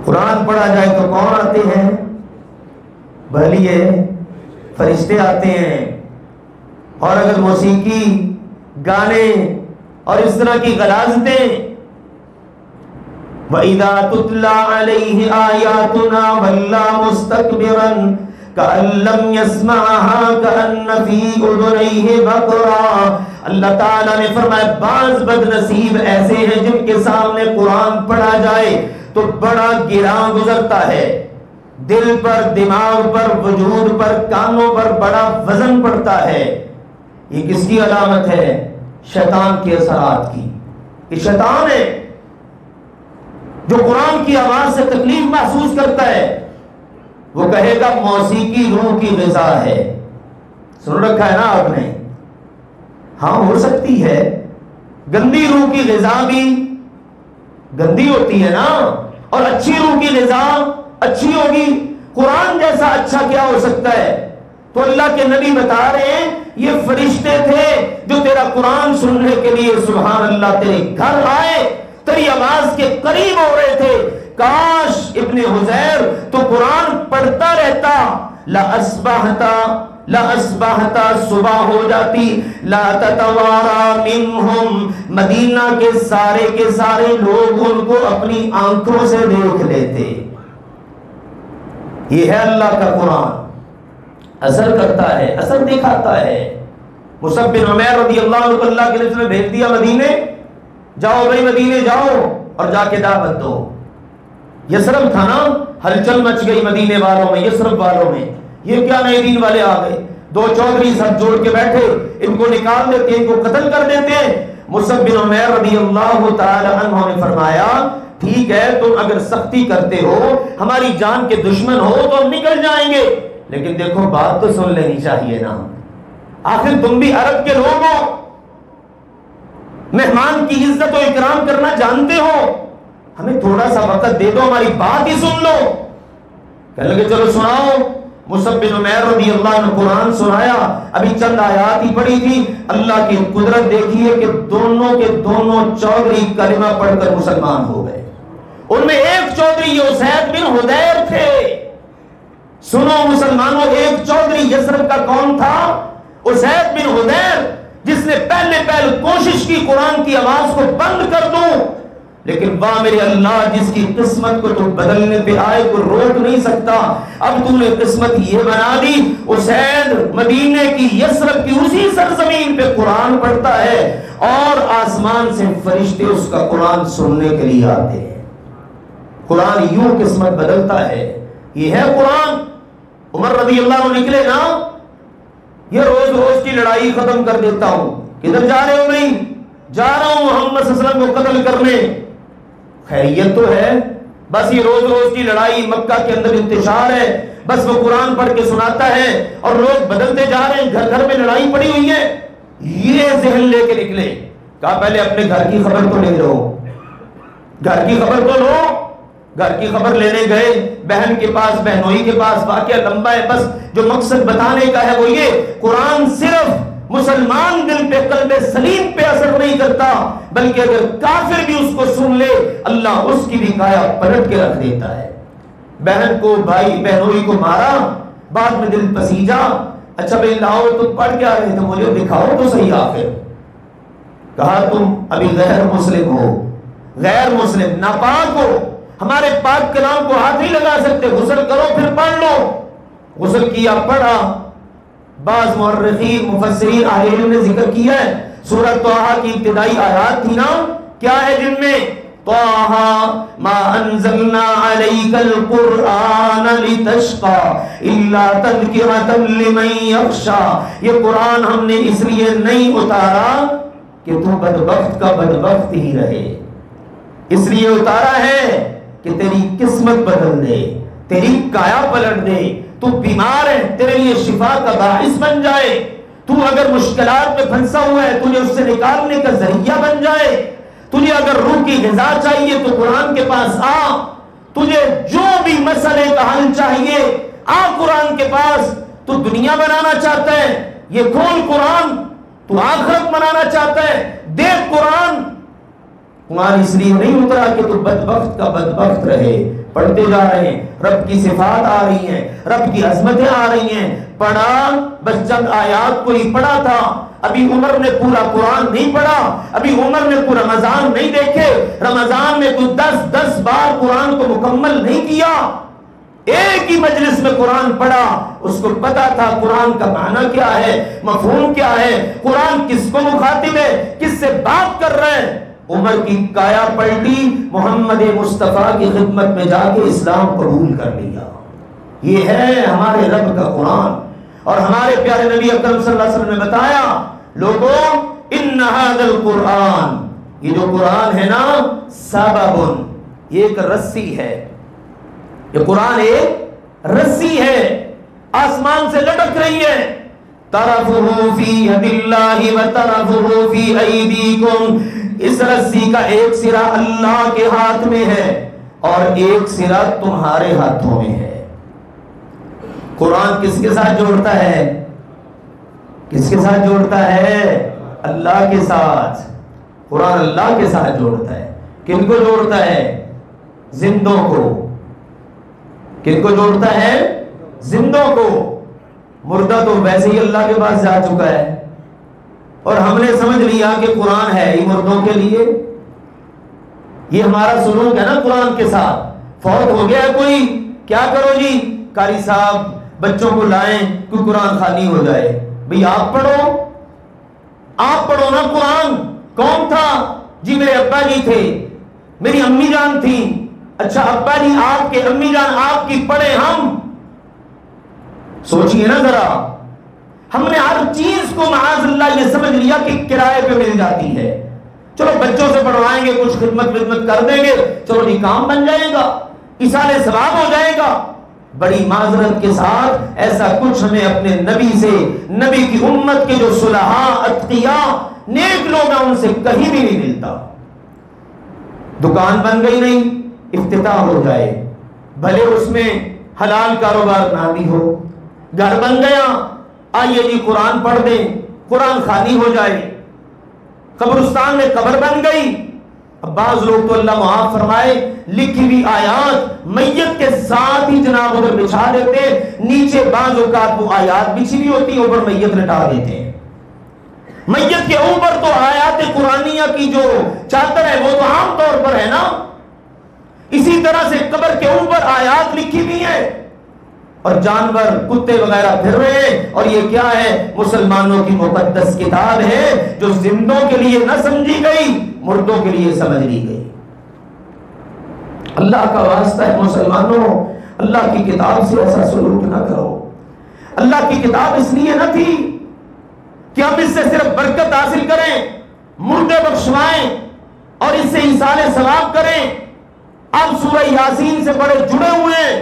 قرآن پڑھا جائے تو کون آتے ہیں؟ بھلیے فرشتے آتے ہیں۔ اور اگر موسیقی، گانے اور اس طرح کی غلاظتیں، وَإِذَا تُتْلَى عَلَيْهِ آيَاتُنَا وَلَّى مُسْتَكْبِرًا کأن لم يسمعها كأن في أذنيه وقرا۔ اللہ تعالیٰ نے فرمایا بعض بد نصیب ایسے ہیں جن کے سامنے قرآن پڑھا جائے تو بڑا گراں گزرتا ہے، دل پر، دماغ پر، وجود پر، کانوں پر بڑا وزن پڑتا ہے۔ یہ کس کی علامت ہے؟ شیطان کے اثرات کی۔ یہ شیطان ہے جو قرآن کی آواز سے تکلیف محسوس کرتا ہے، وہ کہے گا موسیقی روح کی غذا ہے۔ سن رکھا ہے نا آپ نے؟ ہاں ہو سکتی ہے، گندی روح کی غذا بھی گندی ہوتی ہے نا، اور اچھی روح کی غذا اچھی ہوگی۔ قرآن جیسا اچھا کیا ہو سکتا ہے؟ تو اللہ کے نبی بتا رہے ہیں یہ فرشتے تھے جو تیرا قرآن سننے کے لیے سبحان اللہ تیرے گھر آئے، تیری آواز کے قریب ہو رہے تھے۔ کاش ابن حذیر تو قرآن پڑھتا رہتا، لَأَصْبَحْتَ صبح ہو جاتی، لا تتوارا منہم، مدینہ کے سارے لوگ ان کو اپنی آنکھوں سے دیکھ لیتے۔ یہ ہے اللہ کا قرآن، اثر کرتا ہے، اثر دکھاتا ہے۔ مصعب بن عمیر رضی اللہ عنہ کو اللہ کے نبی نے بھیج دیا مدینے، جاؤ بھائی مدینے جاؤ اور جا کے دعوت دو۔ یثرب تھا نا، ہلچل مچ گئی مدینے والوں میں، یثرب والوں میں، یہ کیا نئے دین والے آ گئے، دو چودھری سب جوڑ کے بیٹھے، ان کو نکال دیتے، ان کو قتل کر دیتے ہیں۔ مصعب بن عمیر رضی اللہ تعالی عنہ نے فرمایا ٹھیک ہے تم اگر سختی کرتے ہو، ہماری جان کے دشمن ہو تو ہم نکل جائیں گے، لیکن دیکھو بات تو سن لینی چاہیے نا، آخر تم بھی عرب کے لوگ ہو، مہمان کی عزت و اکرام کرنا جانتے ہو، ہمیں تھوڑا سا وقت دے دو، ہماری بات ہی سن لو۔ کہنے لگے چلو سناؤ۔ مصعب بن عمیر رضی اللہ عنہ قرآن سنایا، ابھی چند آیات ہی پڑھی تھی، اللہ کی قدرت دیکھیے کہ دونوں کے دونوں چودھری کلمہ پڑھ کر مسلمان ہو گئے۔ ان میں ایک چودھری اسید بن حذیر تھے۔ سنو مسلمانوں، ایک چودھری یثرب کا کون تھا؟ اسید بن حذیر، جس نے پہلے کوشش کی قرآن کی آواز کو بند کر دوں، لیکن واہ میرے اللہ، جس کی قسمت کو تو بدلنے پہ آئے کو روک نہیں سکتا، اب تو نے قسمت یہ بنا دی، اسید مدینے کی یثرب کی اسی سرزمین پہ قرآن پڑھتا ہے اور آسمان سے فرشتے اس کا قرآن سننے کے لیے آتے ہیں۔ قرآن یوں قسمت بدلتا ہے، یہ ہے قرآن۔ عمر رضی اللہ عنہ نکلے نا، یہ روز کی لڑائی ختم کر دیتا ہوں۔ کدھر جا رہے ہو؟ نہیں جا رہا ہوں محمد صلی اللہ علیہ وسلم کو قتل کرنے۔ خیریت تو ہے، بس یہ روز کی لڑائی مکہ کے اندر انتشار ہے، بس وہ قرآن پڑھ کے سناتا ہے اور لوگ بدلتے جا رہے ہیں، گھر میں لڑائی پڑی ہوئی ہے۔ یہ ذہن لے کے نکلے، کہا پہلے اپنے گھر کی خبر تو لے لو، گھر کی خبر تو لو۔ گھر کی خبر لینے گئے، بہن کے پاس، بہنوئی کے پاس، واقعہ لمبا ہے، بس جو مقصد بتانے کا ہے وہ یہ، قرآن صرف مسلمان دل پہ، قلب سلیم پہ اثر نہیں کرتا، بلکہ اگر کافر بھی اس کو سن لے اللہ اس کی بھی کایا پلٹ کے رکھ دیتا ہے۔ بہن کو، بھائی بہنوئی کو مارا، بعد میں دل پسیجا، اچھا بھائی لاؤ تم پڑھ کیا رہے تھے؟ مجھے دکھاؤ تو صحیح۔ آخر کہا تم ابھی غیر مسلم ہو، غیر مسلم ناپاک ہو، ہمارے پاک کلام کو ہاتھ نہیں لگا سکتے، غسل کرو پھر پڑھ لو۔ غسل کیا، پڑھا۔ بعض مورخین مفسرین اہل علم نے ذکر کیا ہے سورہ طٰہٰ کی ابتدائی آیات تھی نا، کیا ہے جن میں طٰہٰ ما انزلنا علیک القرآن لتشقى الا تذکرۃ لمن یخشی، یہ قرآن ہم نے اس لیے نہیں اتارا کہ تو بدبخت کا بدبخت ہی رہے، اس لیے اتارا ہے کہ تیری قسمت بدل دے، تیری کایا پلٹ دے، تو بیمار ہے تیرے لیے شفا کا باعث بن جائے، تو اگر مشکلات میں پھنسا ہوا ہے تجھے اس سے نکالنے کا ذریعہ بن جائے، تجھے اگر روح کی غذا چاہیے تو قرآن کے پاس آ، تجھے جو بھی مسئلے کا حل چاہیے آ قرآن کے پاس۔ تو دنیا بنانا چاہتا ہے یہ کھول قرآن، تو آخرت بنانا چاہتا ہے دیکھ قرآن۔ قرآن اس لیے نہیں اترا کہ تو بدبخت کا بدبخت رہے، پڑھتے جا رہے ہیں، رب کی صفات آ رہی ہیں، رب کی عظمتیں آ رہی ہیں، پڑھا بس چند آیات کو ہی پڑھا تھا، ابھی عمر نے پورا قرآن نہیں پڑھا، ابھی عمر نے پورا رمضان نہیں دیکھے، رمضان میں تو 10 بار قرآن کو مکمل نہیں کیا، ایک ہی مجلس میں قرآن پڑھا، اس کو پتا تھا قرآن کا معنی کیا ہے، مفہوم کیا ہے، قرآن کس کو مخاطب ہے، کس سے بات کر رہے ہیں۔ عمر کی کایا پلٹی، محمد مصطفیٰ کی خدمت میں جا کے اسلام قبول کر لیا۔ یہ ہے ہمارے رب کا قرآن، اور ہمارے پیارے نبی اکرم صلی اللہ علیہ وسلم نے بتایا، لوگوں ان ھذا القرآن، یہ جو قرآن ہے نا، سبب، یہ ایک رسی ہے، یہ قرآن ایک رسی ہے، آسمان سے لٹک رہی ہے، طرفہ فی ید اللہ و طرفہ فی ایدیکم، اس رسی کا ایک سرا اللہ کے ہاتھ میں ہے اور ایک سرا تمہارے ہاتھوں میں ہے۔ قرآن کس کے ساتھ جوڑتا ہے؟ کس کے ساتھ جوڑتا ہے؟ اللہ کے ساتھ۔ قرآن اللہ کے ساتھ جوڑتا ہے۔ کن کو جوڑتا ہے؟ زندوں کو۔ کن کو جوڑتا ہے؟ زندوں کو۔ مردہ تو ویسے ہی اللہ کے پاس جا چکا ہے، اور ہم نے سمجھ لیا کہ قرآن ہے ہی مردوں کے لیے۔ یہ ہمارا سلوک ہے نا قرآن کے ساتھ۔ فوت ہو گیا کوئی، کیا کرو جی؟ قاری صاحب بچوں کو لائیں کہ قرآن خوانی ہو جائے۔ بھئی آپ پڑھو نا قرآن۔ کون تھا؟ جی میرے ابا جی تھے، میری امی جان تھی۔ اچھا ابا جی آپ کے، امی جان آپ کی، پڑھیں ہم؟ سوچئے نا ذرا، ہم نے ہر چیز کو معاذ اللہ یہ سمجھ لیا کہ کرائے پہ مل جاتی ہے، چلو بچوں سے پڑھوائیں گے، کچھ خدمت کر دیں گے، چلو یہ کام بن جائے گا، ایصال ثواب ہو جائے گا۔ بڑی معذرت کے ساتھ ایسا کچھ ہمیں اپنے نبی سے، نبی کی امت کے جو صلحاء، اتقیاء، نیک لوگ ہیں، ان سے کہیں بھی نہیں ملتا۔ دکان بن گئی نہیں، افتتاح ہو جائے، بھلے اس میں حلال کاروبار نہ بھی ہو۔ گھر بن گیا، آئیے جی قرآن پڑھ دیں، قرآن خوانی ہو جائے۔ قبرستان میں قبر بن گئی، اب بعض لوگ تو اللہ معاف فرمائے لکھی ہوئی آیات میت کے ساتھ ہی جناب ادھر بچھا دیتے، نیچے بعض اوقات وہ آیات بچھی ہوئی ہوتی ہیں، اوپر میت لٹا دیتے ہیں۔ میت کے اوپر تو آیات قرآنیہ کی جو چادر ہے وہ تو عام طور پر ہے نا، اسی طرح سے قبر کے اوپر آیات لکھی ہوئی ہیں، اور جانور کتے وغیرہ پھر رہے ہیں، اور یہ کیا ہے؟ مسلمانوں کی مقدس کتاب ہے جو زندوں کے لیے نہ سمجھی گئی، مردوں کے لیے سمجھ لی گئی۔ اللہ کا واسطہ ہے مسلمانوں، اللہ کی کتاب سے ایسا سلوک نہ کرو۔ اللہ کی کتاب اس لیے نہ تھی کہ ہم اس سے صرف برکت حاصل کریں، مردے بخشوائیں اور اس سے ایصال ثواب کریں۔ اب سورہ یاسین سے بڑے جڑے ہوئے ہیں،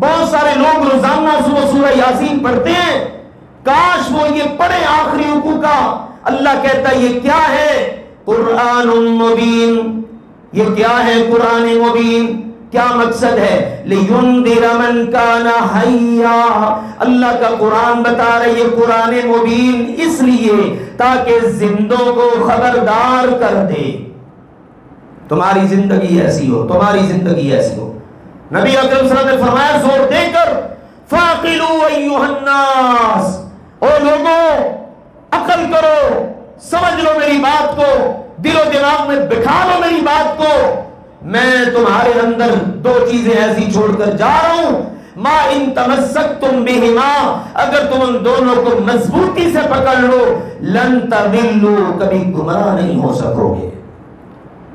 بہت سارے لوگ روزانہ صبح سورہ یاسین پڑھتے ہیں، کاش وہ یہ پڑھیں آخری رکوع کا۔ اللہ کہتا ہے یہ کیا ہے؟ قرآن مبین۔ یہ کیا ہے قرآن مبین؟ کیا مقصد ہے؟ لِيُنذِرَ مَنْ كَانَ حَيًّا، اللہ کا قرآن بتا رہے یہ قرآن مبین اس لیے تاکہ زندوں کو خبردار کر دے۔ تمہاری زندگی ایسی ہو، تمہاری زندگی ایسی ہو۔ نبی اکرم صلی اللہ علیہ وسلم نے فرمایا زور دے کر، فَاقِلُوا أَيُّهَا النَّاسِ، او لوگوں عقل کرو، سمجھ لو میری بات کو، دل و دماغ میں بٹھا لو میری بات کو۔ میں تمہارے اندر دو چیزیں ایسی چھوڑ کر جا رہا ہوں، ما ان تمسکتم بہما، اگر تم ان دونوں کو مضبوطی سے پکڑ لو، لن تضلوا، کبھی گمراہ نہیں ہو سکو گے۔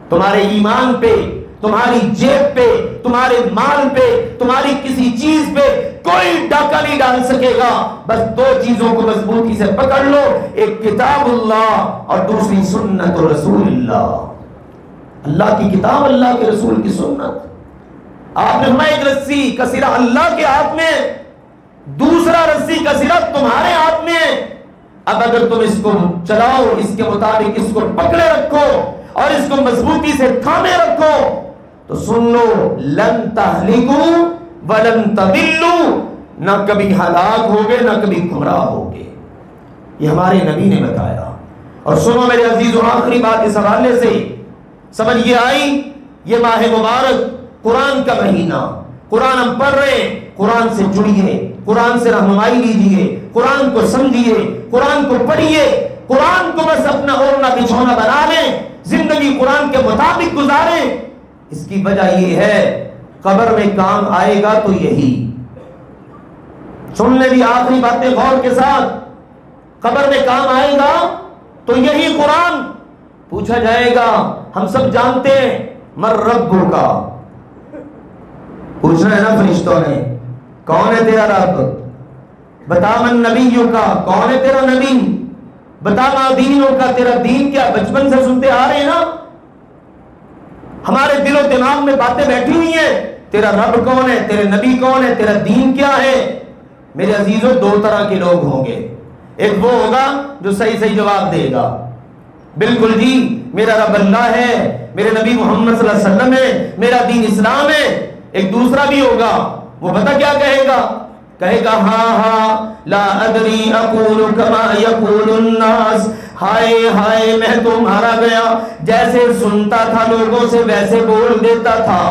تمہارے ایمان پہ، تمہاری جیب پہ، تمہارے مال پہ، تمہاری کسی چیز پہ کوئی ڈاکہ نہیں ڈال سکے گا۔ بس دو چیزوں کو مضبوطی سے پکڑ لو، ایک کتاب اللہ اور دوسری سنت رسول اللہ۔ اللہ کی کتاب، اللہ کے رسول کی سنت۔ آپ نے فرمایا ایک رسی کا سرا اللہ کے ہاتھ میں، دوسرا رسی کا سرا تمہارے ہاتھ میں۔ اب اگر تم اس کو چلاؤ، اس کے مطابق اس کو پکڑے رکھو اور اس کو مضبوطی سے تھامے رکھو، تو سن لو، لن تہلکوا ولن تضلوا، نہ کبھی ہلاک ہوگے نہ کبھی گمراہ ہوگے۔ یہ ہمارے نبی نے بتایا۔ اور سنو میرے عزیزو، آخری بات اس حوالے سے سمجھ یہ آئی، یہ ماہ مبارک، قرآن کا مہینہ، قرآن ہم پڑھ رہے ہیں، قرآن سے جڑیے، قرآن سے رہنمائی لیجیے، قرآن کو سمجھیے، قرآن کو پڑھیے، قرآن کو بس اپنا اوڑھنا بچھونا بنا لیں، زندگی قرآن کے مطابق گزاریں۔ اس کی وجہ یہ ہے قبر میں کام آئے گا تو یہی. سن لے بھی آخری باتیں غور کے ساتھ. قبر میں کام آئے گا تو یہی قرآن. پوچھا جائے گا, ہم سب جانتے ہیں من ربک کا, پوچھنا ہے نا فرشتوں نے, کون ہے تیرا رب؟ بتا من نبیوں کا, کون ہے تیرا نبی؟ بتا ما دینوں کا, تیرا دین کیا؟ بچپن سے سنتے آ رہے ہیں نا, ہمارے دل و دماغ میں باتیں بیٹھی ہوئی ہیں. تیرا رب کون ہے, تیرے نبی کون ہے, تیرا دین کیا ہے؟ میرے عزیزوں, دو طرح کے لوگ ہوں گے. ایک وہ ہوگا جو صحیح صحیح جواب دے گا, بالکل جی میرا رب اللہ ہے, میرے نبی محمد صلی اللہ علیہ وسلم ہے, میرا دین اسلام ہے. ایک دوسرا بھی ہوگا, وہ پتہ کیا کہے گا؟ کہے گا ہاں ہاں لا ادری اقول کما یقول الناس, ہائے ہائے میں تو مارا گیا, جیسے سنتا تھا لوگوں سے ویسے بول دیتا تھا,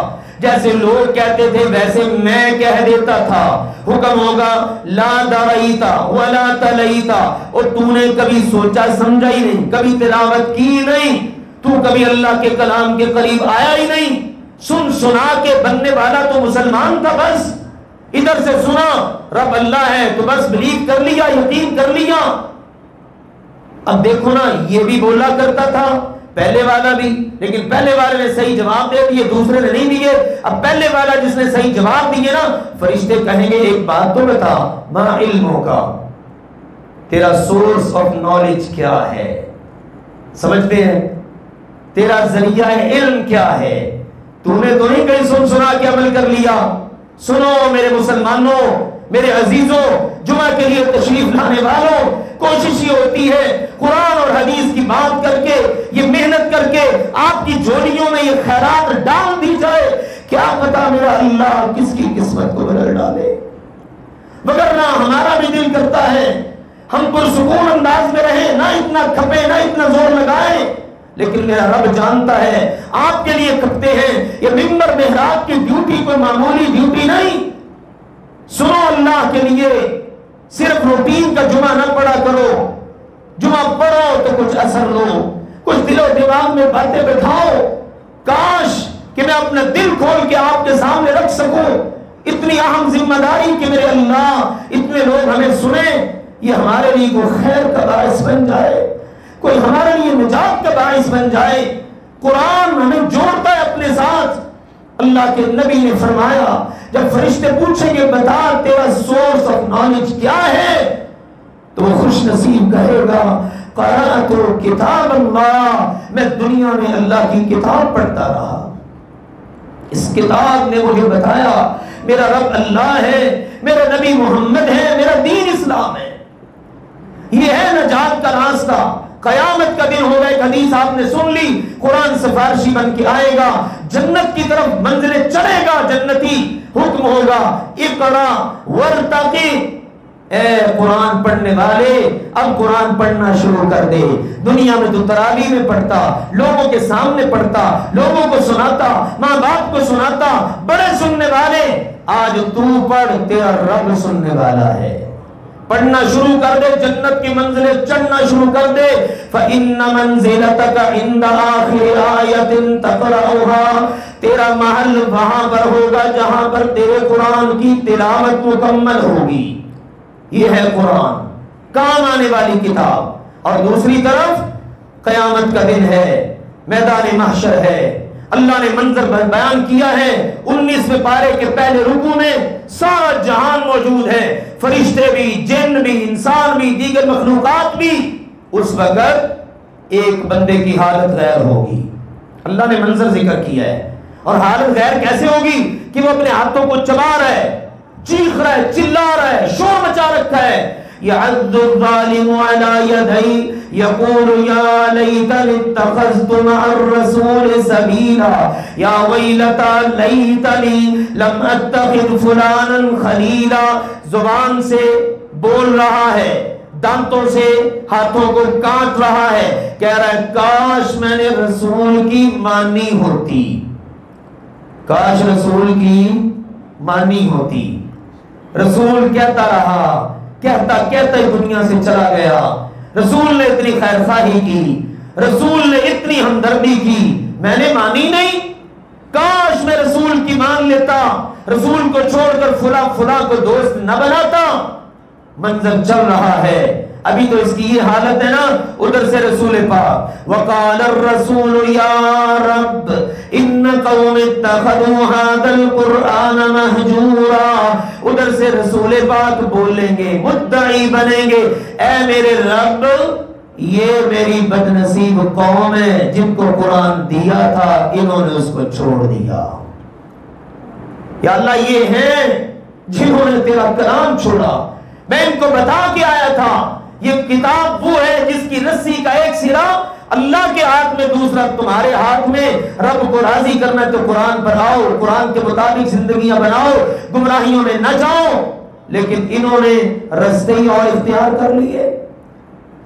جیسے لوگ کہتے تھے ویسے میں کہہ دیتا تھا. حکم ہوگا لا دریتا ولا تلیتا, اور تو نے کبھی سوچا سمجھا ہی نہیں, کبھی تلاوت کی نہیں, تو کبھی اللہ کے کلام کے قریب آیا ہی نہیں. سن سنا کے بننے والا تو مسلمان تھا, بس ادھر سے سنا رب اللہ ہے تو بس بلیو کر لیا, یقین کر لیا. اب دیکھو نا, یہ بھی بولا کرتا تھا پہلے والا بھی, لیکن پہلے والے نے صحیح جواب دے دیے, دوسرے نے نہیں دیے. اب پہلے والا جس نے صحیح جواب دیے نا, فرشتے کہیں گے ایک بات تو بتا, ما علموں کا, تیرا سورس آف نالج کیا ہے؟ سمجھتے ہیں, تیرا ذریعہ علم کیا ہے؟ تو نے تو نہیں کہیں سن سنا کے عمل کر لیا. سنو میرے مسلمانوں, میرے عزیزوں, جمعہ کے لیے تشریف لانے والوں, کوشش یہ ہوتی ہے قرآن اور حدیث کی بات کر کے, یہ محنت کر کے آپ کی جھولیوں میں یہ خیرات ڈال دی جائے. کیا پتا میرا اللہ کس کی قسمت کو بدل ڈالے. وگرنہ ہمارا بھی دل کرتا ہے ہم پرسکون انداز میں رہیں, نہ اتنا کھپے نہ اتنا زور لگائیں, لیکن میرا رب جانتا ہے آپ کے لیے کھپتے ہیں. یہ ممبر محراب کی ڈیوٹی کوئی معمولی ڈیوٹی نہیں. سنو اللہ کے لیے, صرف روٹین کا جمعہ نہ پڑھا کرو, جمعہ پڑھو تو کچھ اثر لو, کچھ دل و دماغ میں باتیں بٹھاؤ. کاش کہ میں اپنا دل کھول کے آپ کے سامنے رکھ سکوں. اتنی اہم ذمہ داری کہ میرے اللہ اتنے لوگ ہمیں سنیں, یہ ہمارے لیے کوئی خیر کا باعث بن جائے, کوئی ہمارے لیے نجات کا باعث بن جائے. قرآن ہمیں جوڑتا ہے اپنے ساتھ. اللہ کے نبی نے فرمایا جب فرشتے پوچھیں گے بتا تیرا سورس آف نالج کیا ہے, تو وہ خوش نصیب کہے گا قرأت کتاب اللہ, میں دنیا میں اللہ کی کتاب پڑھتا رہا, اس کتاب نے مجھے بتایا میرا رب اللہ ہے, میرا نبی محمد ہے, میرا دین اسلام ہے. یہ ہے نجات کا راستہ. قیامت کا دن ہوگا, ایک حدیث آپ نے سن لی, قرآن سفارشی بن کے آئے گا, جنت کی طرف منزلیں چڑھے گا جنتی, حکم ہوگا اقرا ورتقی, اے قرآن پڑھنے والے اب قرآن پڑھنا شروع کر دے. دنیا میں تو تراویح میں پڑھتا, لوگوں کے سامنے پڑھتا, لوگوں کو سناتا, ماں باپ کو سناتا, بڑے سننے والے. آج تو پڑھ, تیرا رب سننے والا ہے. پڑھنا شروع کر دے, جنت کی منزلیں چڑھنا شروع کر دے. فَإِنَّ مَنزِلَتَكَ عِنْدَ آخِرِ آیَةٍ تَقْرَأُهَا, تیرا محل وہاں پر ہوگا جہاں پر تیرے قرآن کی تلاوت مکمل ہوگی. یہ ہے قرآن, کام آنے والی کتاب. اور دوسری طرف قیامت کا دن ہے, میدان محشر ہے. اللہ نے منظر بیان کیا ہے 19ویں پارے کے پہلے رکوع میں, سارا جہان موجود ہے, فرشتے بھی, جن بھی, انسان بھی, دیگر مخلوقات بھی. اس وقت ایک بندے کی حالت غیر ہوگی. اللہ نے منظر ذکر کیا ہے, اور حالت غیر کیسے ہوگی کہ وہ اپنے ہاتھوں کو چبا رہا ہے, چیخ رہا ہے, چلا رہا ہے, شور مچا رکھا ہے. يعض الظالم على يديه يقول يا ليتني اتخذت مع الرسول سبيلا يا ويلتى ليتني لم اتخذ فلانا خليلا. زبان سے بول رہا ہے, دانتوں سے ہاتھوں کو کاٹ رہا ہے, کہہ رہا ہے کاش میں نے رسول کی مانی ہوتی, کاش رسول کی مانی ہوتی. رسول کہتا رہا, کہتا ہی دنیا سے چلا گیا. رسول نے اتنی خیر خواہی کی, رسول نے اتنی ہمدردی کی, میں نے مانی نہیں. کاش میں رسول کی مان لیتا, رسول کو چھوڑ کر فلاں فلاں کو دوست نہ بناتا. منظر چل رہا ہے, ابھی تو اس کی یہ حالت ہے نا. ادھر سے رسول پاک وقال الرسول یا رب ان قوم اتخذوا هذا القرآن مہجورا. ادھر سے رسول پاک بولیں گے, مدعی بنیں گے, اے میرے رب یہ میری بدنصیب قوم ہے جن کو قرآن دیا تھا, انہوں نے اس کو چھوڑ دیا. یا اللہ یہ ہیں جنہوں نے تیرا کلام چھوڑا. میں ان کو بتا کے آیا تھا یہ کتاب وہ ہے جس کی رسی کا ایک سرا اللہ کے ہاتھ میں, دوسرا تمہارے ہاتھ میں. رب کو راضی کرنا ہے تو قرآن پر آؤ, قرآن کے مطابق زندگیاں بناؤ, گمراہیوں میں نہ جاؤ. لیکن انہوں نے رستے اور اختیار کر لیے,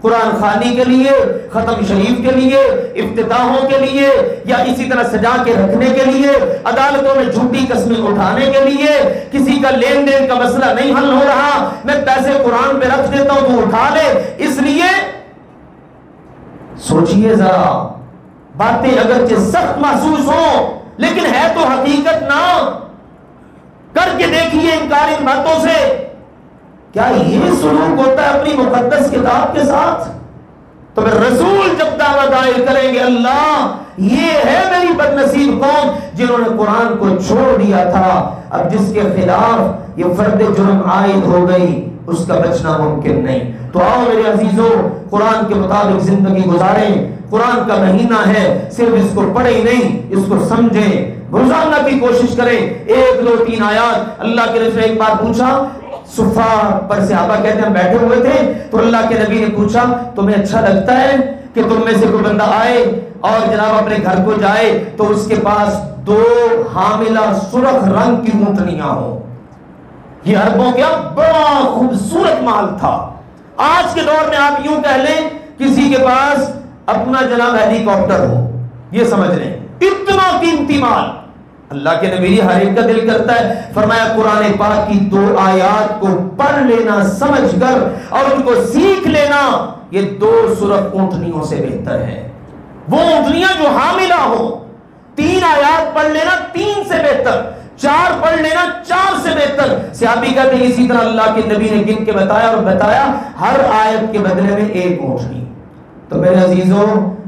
قرآن خوانی کے لیے, ختم شریف کے لیے, افتتاحوں کے لیے, یا اسی طرح سجا کے رکھنے کے لیے, عدالتوں میں جھوٹی قسمیں اٹھانے کے لیے. کسی کا لین دین کا مسئلہ نہیں حل ہو رہا, میں پیسے قرآن پہ رکھ دیتا ہوں تو اٹھا لے. اس لیے سوچئے ذرا, باتیں اگرچہ سخت محسوس ہوں لیکن ہے تو حقیقت نہ. کر کے دیکھیے انکار ان باتوں سے. کیا یہ سلوک ہوتا ہے اپنی مقدس کتاب کے ساتھ؟ تو پھر رسول جب دعویٰ دائر کریں گے اللہ یہ ہے میری بدنصیب قوم جنہوں نے قرآن کو چھوڑ دیا تھا. اب جس کے خلاف یہ فرد جرم عائد ہو گئی اس کا بچنا ممکن نہیں. تو آؤ میرے عزیزوں, قرآن کے مطابق زندگی گزاریں. قرآن کا مہینہ ہے, صرف اس کو پڑھیں نہیں, اس کو سمجھیں, روزانہ کی کوشش کریں. 1 2 3 آیات. اللہ کے رسول نے ایک بار پوچھا, صفا پر صحابہ کہتے ہیں بیٹھے ہوئے تھے, تو اللہ کے نبی نے پوچھا تمہیں اچھا لگتا ہے کہ تم میں سے کوئی بندہ آئے اور جناب اپنے گھر کو جائے تو اس کے پاس 2 حاملہ سرخ رنگ کی اونٹنیاں ہوں؟ یہ عربوں کا بڑا خوبصورت مال تھا. آج کے دور میں آپ یوں کہہ لیں کسی کے پاس اپنا جناب ہیلی کاپٹر ہو, یہ سمجھ لیں اتنا قیمتی مال. اللہ کے نبی ہر ایک کا دل کرتا ہے. فرمایا قرآن پاک کی 2 آیات کو پڑھ لینا سمجھ کر اور ان کو سیکھ لینا یہ 2 سرخ اونٹنیوں سے بہتر ہے. وہ اونٹنیاں جو حاملہ ہو, 3 آیات پڑھ لینا 3 سے بہتر, 4 پڑھ لینا 4 سے بہتر. صحابی کہتے ہیں اسی طرح اللہ کے نبی نے گن کے بتایا اور بتایا ہر آیت کے بدلے میں 1 اونٹنی. تو میرے عزیزوں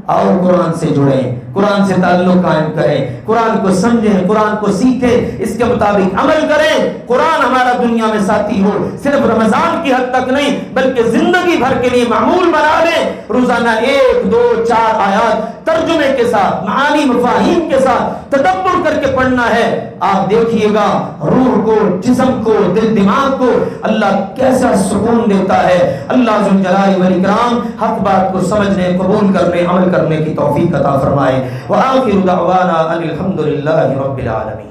آؤ قرآن سے جڑیں, قرآن سے تعلق قائم کریں, قرآن کو سمجھیں, قرآن کو سیکھیں, اس کے مطابق عمل کریں. قرآن ہمارا دنیا میں ساتھی ہو, صرف رمضان کی حد تک نہیں بلکہ زندگی بھر کے لیے معمول بنا لیں. روزانہ 1 2 4 آیات ترجمے کے ساتھ, معانی مفاہیم کے ساتھ تدبر کر کے پڑھنا ہے. آپ دیکھیے گا روح کو, جسم کو, دل دماغ کو اللہ کیسا سکون دیتا ہے. اللہ ذو الجلال والاکرام حق بات کو سمجھنے, قبول کرنے, عمل کرنے کی توفیق عطا فرمائے. وآخر دعوانا ان الحمد للہ رب العالمین.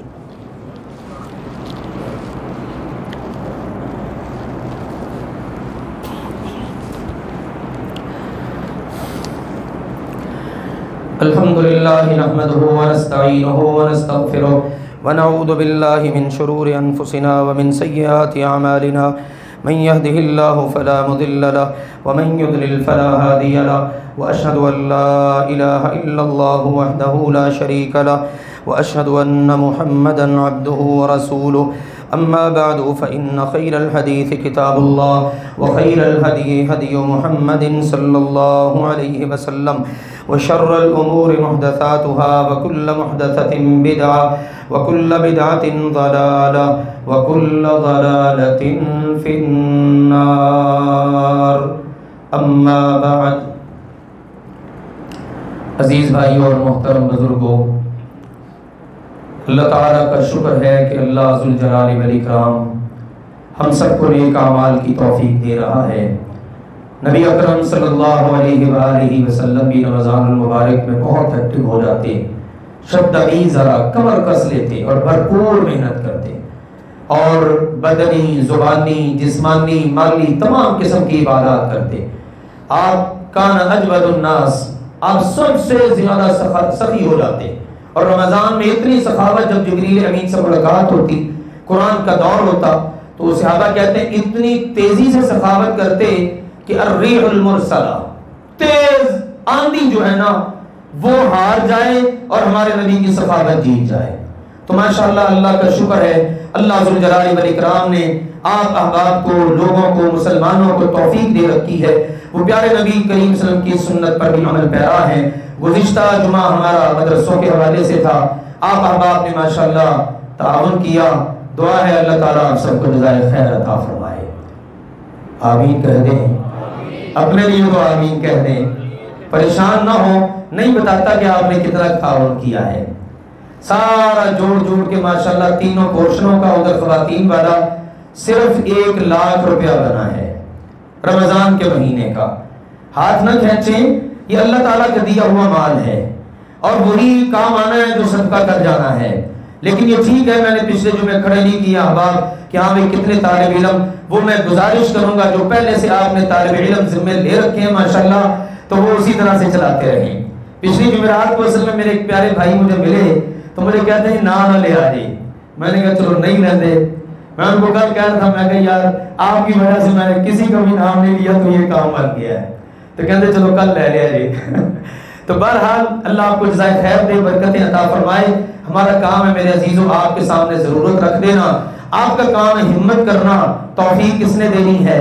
الحمد لله نحمده ونستعينه ونستغفره ونعوذ بالله من شرور أنفسنا ومن سيئات أعمالنا. من يهده الله فلا مضل له ومن يضلل فلا هادي له. وأشهد أن لا إله إلا الله وحده لا شريك له وأشهد أن محمدا عبده ورسوله. أما بعد فإن خير الحديث كتاب الله وخير الهدي هدي محمد صلى الله عليه وسلم وشر الأمور محدثاتها وكل محدثة بدعة وكل بدعة ضلالة وكل ضلالة في النار. أما بعد. عزیز بھائیوں اور محترم بزرگوں, اللہ تعالیٰ کا شکر ہے کہ اللہ ذو الجلال والاکرام ہم سب کو نیک اعمال کی توفیق دے رہا ہے. نبی اکرم صلی اللہ علیہ وآلہ وسلم بھی رمضان المبارک میں بہت ایکٹیو ہو جاتے, شب دبی ذرا کمر کس لیتے اور بھرپور محنت کرتے اور بدنی, زبانی, جسمانی, مالی تمام قسم کی عبادات کرتے. آپ کان اجود الناس, آپ سب سے زیادہ سخی ہو جاتے. اور رمضان میں اتنی سخاوت, جب جبریل امین سے ملاقات ہوتی, قرآن کا دور ہوتا, تو صحابہ کہتے ہیں اتنی تیزی سے سخاوت کرتے کہ الریح المرسلہ, تیز آندھی جو ہے نا وہ ہار جائے اور ہمارے نبی کی سخاوت جیت جائے. تو ماشاءاللہ اللہ کا شکر ہے، اللہ ذوالجلال والاکرام نے آپ احباب کو، لوگوں کو، مسلمانوں کو توفیق دے رکھی ہے، وہ پیارے نبی کریم صلی اللہ علیہ وسلم کی سنت پر بھی عمل پیرا ہیں۔ گزشتہ جمعہ ہمارا مدرسوں کے حوالے سے تھا، آپ احباب نے ماشاءاللہ تعاون کیا، دعا ہے اللہ تعالیٰ آپ سب کو جزائے خیر عطا فرمائے۔ آمین کہہ دیں، اپنے لیے تو آمین کہہ دیں، پریشان نہ ہو، نہیں بتاتا کہ آپ نے کتنا تعاون کیا ہے، سارا جوڑ جوڑ کے ماشاءاللہ تینوں پورشنوں کا، ادھر خواتین والا صرف 1 لاکھ روپیہ بنا ہے رمضان کے مہینے کا۔ ہاتھ نہ کھینچیں، یہ اللہ تعالیٰ کا دیا ہوا مال ہے اور وہی کام آنا ہے جو صدقہ کر جانا ہے۔ لیکن یہ ٹھیک ہے، میں نے پچھلے جمعے کھڑے نہیں کیا احباب کہ ہاں بھائی کتنے طالب علم، وہ میں گزارش کروں گا جو پہلے سے آپ نے طالب علم ذمہ لے رکھے ہیں ماشاءاللہ، تو وہ اسی طرح سے چلاتے رہیں۔ پچھلی جمعرات کو اصل میں میرے ایک پیارے بھائی مجھے ملے تو مجھے کہتے ہیں نہ لے آ جی، میں نے کہا چلو نہیں لیندے، میں ان کو کل کہہ رہا تھا، میں کہا یار آپ کی وجہ سے میں نے کسی کا بھی نام نہیں لیا تو یہ کام بن گیا ہے، تو کہتے چلو کل لے لیا جی۔ تو بہرحال اللہ آپ کو جزائے خیر دے، برکتیں عطا فرمائے۔ ہمارا کام ہے میرے عزیزوں آپ کے سامنے ضرورت رکھ دینا، آپ کا کام ہے ہمت کرنا۔ توفیق کس نے دینی ہے؟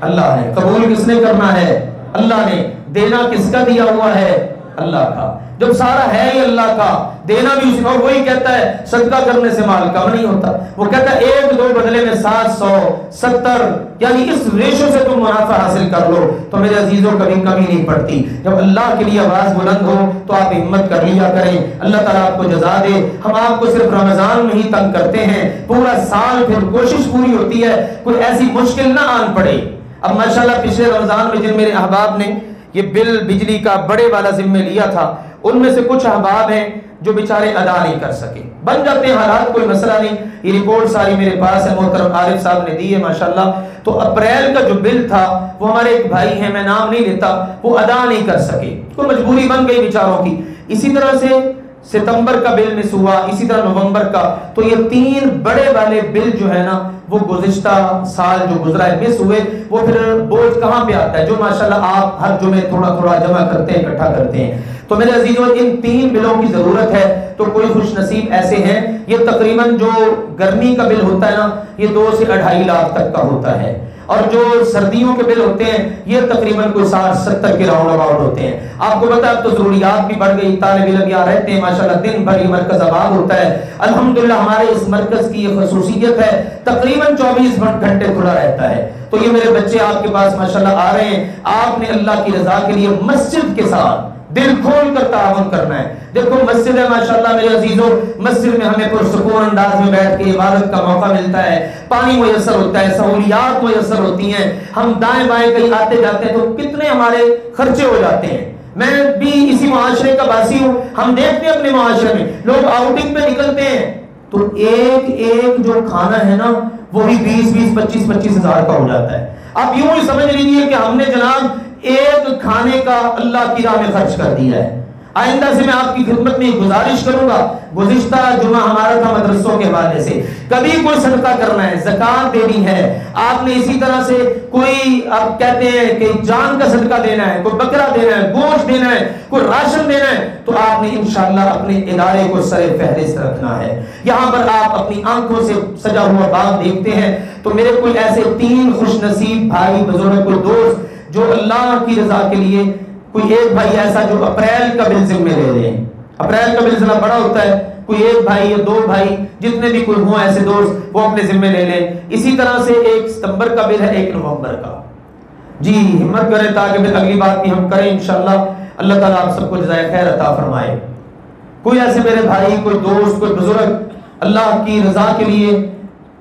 اللہ نے۔ قبول کس نے کرنا ہے؟ اللہ نے۔ دینا کس کا دیا ہوا ہے؟ اللہ کا۔ جب سارا ہے ہی اللہ کا، دینا بھی اسی کا۔ وہی کہتا ہے صدقہ کرنے سے مال کم نہیں ہوتا، وہ کہتا ہے 1-2 بدلے میں 770، یعنی اس ریشو سے تم منافع حاصل کر لو تو میرے عزیزوں کبھی کمی نہیں پڑتی۔ جب اللہ کے لیے آواز بلند ہو تو آپ ہمت کر لیا کریں، اللہ تعالیٰ آپ کو جزا دے۔ ہم آپ کو صرف رمضان میں ہی تنگ کرتے ہیں، پورا سال پھر کوشش پوری ہوتی ہے کوئی ایسی مشکل نہ آن پڑے۔ اب ماشاءاللہ پچھلے رمضان میں جن میرے احباب نے یہ بل بجلی کا بڑے والا ذمہ لیا تھا، ان میں سے کچھ احباب ہیں جو بیچارے ادا نہیں کر سکے، بن جاتے ہیں حالات، کوئی مسئلہ نہیں۔ یہ رپورٹ ساری میرے پاس ہے، محترم عارف صاحب نے دی ہے ماشاءاللہ۔ تو اپریل کا جو بل تھا وہ ہمارے ایک بھائی ہیں، میں نام نہیں لیتا، وہ ادا نہیں کر سکے، کوئی مجبوری بن گئی بیچاروں کی۔ اسی طرح سے ستمبر کا بل مس ہوا، اسی طرح نومبر کا۔ تو یہ 3 بڑے والے بل جو ہے نا وہ گزشتہ سال جو گزرا ہے مس ہوئے، وہ پھر بوجھ کہاں پہ آتا ہے جو ماشاءاللہ آپ ہر جمعے تھوڑا تھوڑا جمع کرتے ہیں، اکٹھا کرتے ہیں۔ تو میرے عزیزوں ان 3 بلوں کی ضرورت ہے، تو کوئی خوش نصیب ایسے ہیں، یہ تقریباً جو گرمی کا بل ہوتا ہے نا یہ 2 سے 2.5 لاکھ تک کا ہوتا ہے، اور جو سردیوں کے بل ہوتے ہیں یہ تقریباً کوئی 60-70 کے راؤنڈ اباؤٹ ہوتے ہیں۔ آپ کو پتا اب تو ضروریات بھی بڑھ گئی، طالب علم یہاں رہتے ہیں ماشاءاللہ، دن بھر یہ مرکز آباد ہوتا ہے۔ الحمدللہ ہمارے اس مرکز کی یہ خصوصیت ہے، تقریباً 24 گھنٹے کھلا رہتا ہے۔ تو یہ میرے بچے آپ کے پاس ماشاءاللہ آ رہے ہیں، آپ نے اللہ کی رضا کے لیے مسجد کے ساتھ دل کھول کر تعاون کرنا ہے۔ دیکھو مسجد ہے ماشاءاللہ میرے عزیزوں، مسجد میں ہمیں پرسکون انداز میں بیٹھ کے عبادت کا موقع ملتا ہے، پانی میسر ہوتا ہے، سہولیات میسر ہوتی ہیں، ہم دائیں بائیں کہیں آتے جاتے ہیں تو کتنے ہمارے خرچے ہو جاتے ہیں۔ میں بھی اسی معاشرے کا باسی ہوں، ہم دیکھتے ہیں اپنے معاشرے میں لوگ آؤٹنگ پہ نکلتے ہیں تو ایک جو کھانا ہے نا وہ بھی 20-20 25-25 ہزار کا ہو جاتا ہے۔ آپ یوں ہی سمجھ لیجیے کہ ہم نے جناب ایک کھانے کا اللہ کی راہ میں خرچ کر دیا ہے۔ آئندہ سے میں آپ کی خدمت میں گزارش کروں گا، گزشتہ جمعہ ہمارا تھا مدرسوں کے حوالے سے، کبھی کوئی صدقہ کرنا ہے، زکوٰۃ دینی ہے، آپ نے اسی طرح سے کوئی آپ کہتے ہیں کہ جان کا صدقہ دینا ہے، کوئی بکرا دینا ہے، گوشت دینا ہے، کوئی راشن دینا ہے، تو آپ نے انشاءاللہ اپنے ادارے کو سر فہرست رکھنا ہے۔ یہاں پر آپ اپنی آنکھوں سے سجا ہوا باغ دیکھتے ہیں، تو میرے کوئی ایسے 3 خوش نصیب بھائی بزرگ، کوئی دوست جو اللہ کی رضا کے لیے، کوئی ایک بھائی ایسا جو اپریل کا بل ذمہ لے لیں، اپریل کا بل ذرا بڑا ہوتا ہے، کوئی 1 بھائی یا 2 بھائی جتنے بھی کوئی ہوں ایسے دوست وہ اپنے ذمہ لے لیں۔ اسی طرح سے 1 ستمبر کا بل ہے، 1 نومبر کا۔ جی ہمت کریں تاکہ پھر اگلی بات بھی ہم کریں انشاءاللہ، اللہ تعالیٰ آپ سب کو جزائے خیر عطا فرمائے۔ کوئی ایسے میرے بھائی، کوئی دوست، کوئی بزرگ اللہ کی رضا کے لیے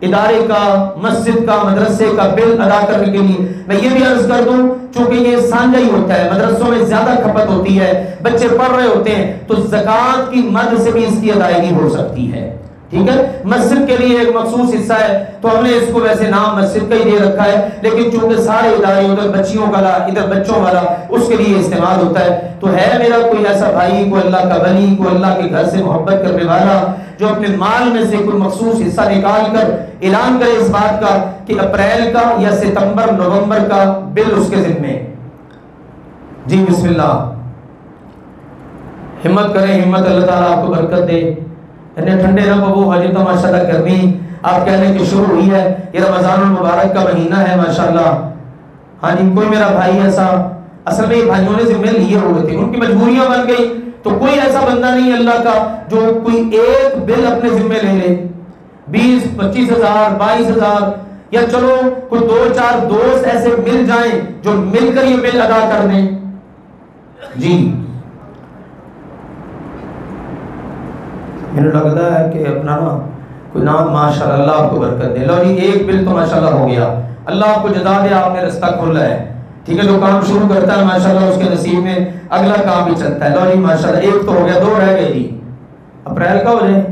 ادارے کا، مسجد کا، مدرسے کا بل ادا کرنے کے لیے، میں یہ بھی عرض کر دوں چونکہ یہ سانجہ ہی ہوتا ہے، مدرسوں میں زیادہ کھپت ہوتی ہے، بچے پڑھ رہے ہوتے ہیں، تو زکوٰۃ کی مد سے بھی اس کی ادائیگی ہو سکتی ہے، ٹھیک ہے۔ مسجد کے لیے ایک مخصوص حصہ ہے تو ہم نے اس کو ویسے نام مسجد کا ہی دے رکھا ہے، لیکن چونکہ سارے ادارے ادھر بچیوں والا ادھر بچوں والا اس کے لیے استعمال ہوتا ہے، تو ہے میرا کوئی ایسا بھائی، کوئی اللہ کا ولی، کوئی اللہ کے گھر سے محبت کرنے والا جو اپنے مال میں سے کوئی مخصوص حصہ نکال کر اعلان کرے اس بات کا کہ اپریل کا یا ستمبر نومبر کا بل اس کے ذمہ۔ جی بسم اللہ، ہمت کریں، ہمت، اللہ تعالیٰ آپ کو برکت دے۔ اتنے ٹھنڈے نہ پو حاجی تو ماشاءاللہ گرمی آپ کہنے کی شروع ہوئی ہے، یہ رمضان المبارک کا مہینہ ہے ماشاءاللہ. ہاں جی کوئی میرا بھائی ایسا، اصل میں بھائیوں نے ذمے لیے ہوئے تھے، ان کی مجبوریاں بن گئی، تو کوئی ایسا بندہ نہیں اللہ کا جو کوئی ایک بل اپنے ذمے لے لے، 20-25,000 22,000، یا چلو کوئی 2-4 دوست ایسے مل جائیں جو مل کر یہ بل ادا کر دیں. جی مجھے لگتا ہے کہ اپنا نا کوئی نام ماشاءاللہ اللہ آپ کو برکت دے. لو جی ایک بل تو ماشاءاللہ ہو گیا، اللہ آپ کو جزا دے، آپ نے رستہ کھولا ہے. ٹھیک ہے، جو کام شروع کرتا ہے ماشاءاللہ اس کے نصیب میں اگلا کام بھی چلتا ہے. لو جی ماشاءاللہ ایک تو ہو گیا، 2 رہ گئے جی. اپریل کا ہو جائے،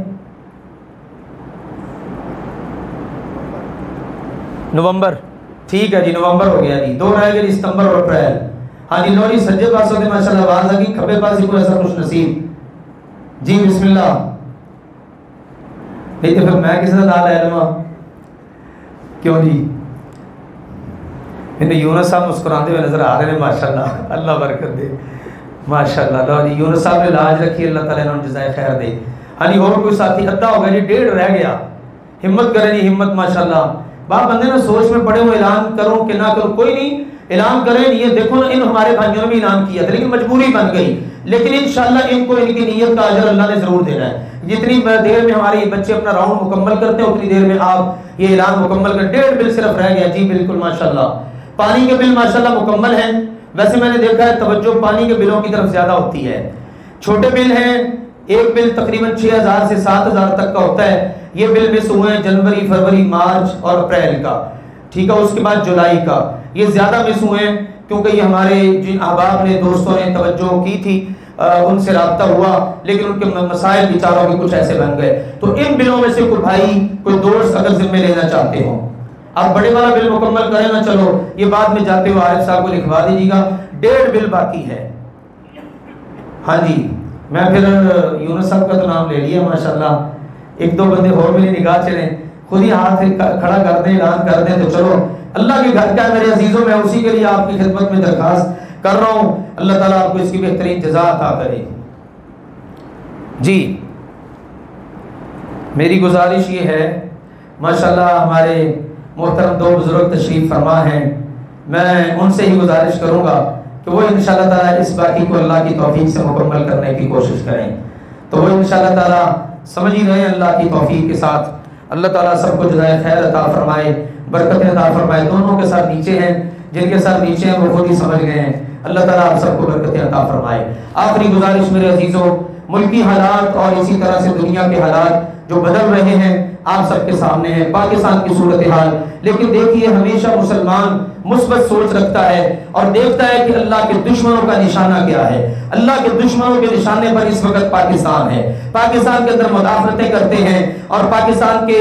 نومبر، ٹھیک ہے جی نومبر ہو گیا جی. 2 رہ گئے جی، ستمبر اور اپریل. ہاں جی لو جی سجے پاس ہوتے ماشاءاللہ آواز آ گئی، کھبے پاس ہی کوئی ایسا خوش نصیب. جی بسم اللہ. نہیں تو پھر میں کسی کا نام لے لوں کیوں جی؟ میرے یونس صاحب مسکراتے ہوئے نظر آ رہے ہیں ماشاءاللہ، اللہ برکت دے ماشاءاللہ. لو جی یونس صاحب نے لاج رکھی، اللہ تعالیٰ نے جزائے خیر دے. ہاں جی اور کوئی ساتھی؟ ادھا ہو گیا جی، 1.5 رہ گیا. ہمت کریں جی، ہمت ماشاءاللہ. باپ بندے نا سوچ میں پڑے ہوئے اعلان کروں کہ نہ کروں، کوئی نہیں اعلان کریں. یہ دیکھو نا ان ہمارے بھائیوں نے بھی اعلان کیا تھا لیکن مجبوری بن گئی، لیکن انشاءاللہ ان کو ان کی نیت کا اجر اللہ نے ضرور دینا ہے. جتنی دیر میں ہمارے بچے اپنا راؤنڈ مکمل کرتے ہیں اتنی دیر میں آپ یہ اعلان مکمل کر. 1.5 بل صرف رہ گیا. جی بالکل ماشاءاللہ. پانی کے بل ماشاءاللہ مکمل ہیں. ویسے میں نے دیکھا ہے توجہ پانی کے بلوں کی طرف زیادہ ہوتی ہے. چھوٹے بل ہیں، ایک بل تقریباً 6,000 سے 7,000 تک کا ہوتا ہے. یہ بل مس ہوئے ہیں جنوری، فروری، مارچ اور اپریل کا. ٹھیک ہے، اس کے بعد جولائی کا. یہ زیادہ مس ہوئے ہیں کیونکہ یہ ہمارے جن احباب نے دوستوں نے توجہ کی تھی ان سے رابطہ ہوا، لیکن ان کے مسائل بیچاروں کے کچھ ایسے بن گئے. تو ان بلوں میں سے کوئی بھائی کوئی دوست اگر ذمہ لینا چاہتے ہو، آپ بڑے والا بل مکمل کریں نا. چلو یہ بعد میں جاتے ہوئے عارف صاحب کو لکھوا دیجیے گا. 1.5 بل باقی ہے. ہاں جی میں پھر یونس صاحب کا تو نام لے لیا ماشاءاللہ. 1-2 بندے اور میری نگاہ چلیں، خود ہی ہاتھ کھڑا کر دیں، اعلان کر دیں. تو چلو اللہ کے گھر کا میرے عزیزوں، میں اسی کے لیے آپ کی خدمت میں درخواست کر رہا ہوں. اللہ تعالیٰ آپ کو اس کی بہترین جزا عطا کرے. جی میری گزارش یہ ہے، ماشاءاللہ ہمارے محترم 2 بزرگ تشریف فرما ہیں، میں ان سے ہی گزارش کروں گا کہ وہ انشاءاللہ تعالیٰ اس باقی کو اللہ کی توفیق سے مکمل کرنے کی کوشش کریں. تو وہ انشاءاللہ تعالیٰ سمجھ ہی رہے ہیں اللہ کی توفیق کے ساتھ. اللہ تعالیٰ سب کو جزائے خیر عطا فرمائے، برکتیں عطا فرمائے. دونوں کے ساتھ نیچے ہیں، جن کے ساتھ نیچے ہیں وہ خود ہی سمجھ گئے ہیں. اللہ تعالیٰ آپ سب کو برکتیں عطا فرمائے. آخری گزارش میرے عزیزوں، ملکی حالات اور اسی طرح سے دنیا کے حالات جو بدل رہے ہیں آپ سب کے سامنے ہے، پاکستان کی صورتحال. لیکن دیکھیے ہمیشہ مسلمان مثبت سوچ رکھتا ہے اور دیکھتا ہے کہ اللہ کے دشمنوں کا نشانہ کیا ہے. اللہ کے دشمنوں کے نشانے پر اس وقت پاکستان ہے. پاکستان کے اندر مداخلتیں کرتے ہیں اور پاکستان کے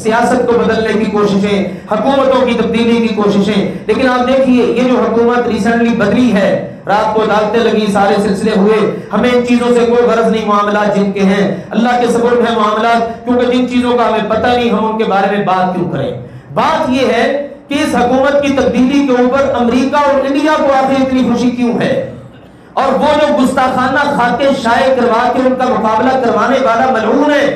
سیاست کو بدلنے کی کوششیں، حکومتوں کی تبدیلی کی کوششیں. لیکن آپ دیکھیے یہ جو حکومت ریسنٹلی بدلی ہے، رات کو عدالتیں لگی، سارے سلسلے ہوئے، ہمیں ان چیزوں سے کوئی غرض نہیں. معاملات جن کے ہیں اللہ کے سبب ہیں معاملات، کیونکہ جن چیزوں کا ہمیں پتہ نہیں ہم ان کے بارے میں بات کیوں کریں. بات یہ ہے کہ اس حکومت کی تبدیلی کے اوپر امریکہ اور انڈیا کو آخر اتنی خوشی کیوں ہے، اور وہ جو گستاخانہ خاکے شائع کروا کے ان کا مقابلہ کروانے والا ملعون ہے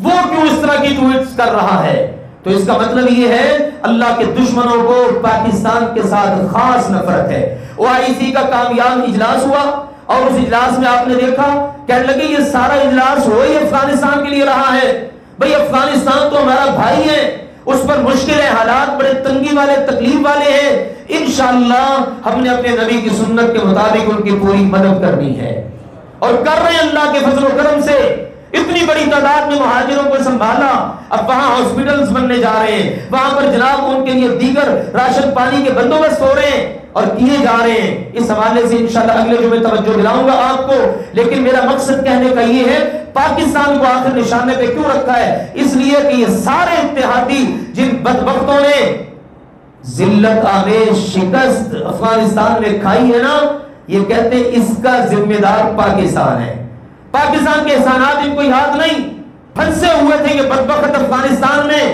وہ کیوں اس طرح کی ٹویٹس کر رہا ہے. تو اس کا مطلب یہ ہے اللہ کے دشمنوں کو پاکستان کے ساتھ خاص نفرت ہے. OIC کا کامیاب اجلاس ہوا اور اس اجلاس میں آپ نے دیکھا کہنے لگے یہ سارا اجلاس ہو ہی افغانستان کے لیے رہا ہے. بھئی افغانستان تو ہمارا بھائی ہے، اس پر مشکلیں، حالات بڑے تنگی والے، تکلیف والے ہیں. انشاءاللہ ہم نے اپنے نبی کی سنت کے مطابق ان کی پوری مدد کرنی ہے اور کر رہے ہیں اللہ کے فضل و کرم سے. اتنی بڑی تعداد میں مہاجروں کو سنبھالا، اب وہاں ہاسپٹلز بننے جا رہے ہیں، وہاں پر جناب ان کے لیے دیگر راشن پانی کے بندوبست ہو رہے ہیں اور کیے جا رہے ہیں. اس حوالے سے انشاءاللہ اگلے جمعے توجہ دلاؤں گا آپ کو. لیکن میرا مقصد کہنے کا یہ ہے پاکستان کو آخر نشانے پہ کیوں رکھا ہے؟ اس لیے کہ یہ سارے اتحادی جن بدبختوں نے ذلت آمیز شکست افغانستان میں کھائی ہے نا، یہ کہتے ہیں اس کا ذمہ دار پاکستان ہے. پاکستان کے احسانات ان کو یاد نہیں، پھنسے ہوئے تھے کہ بدبخت افغانستان میں.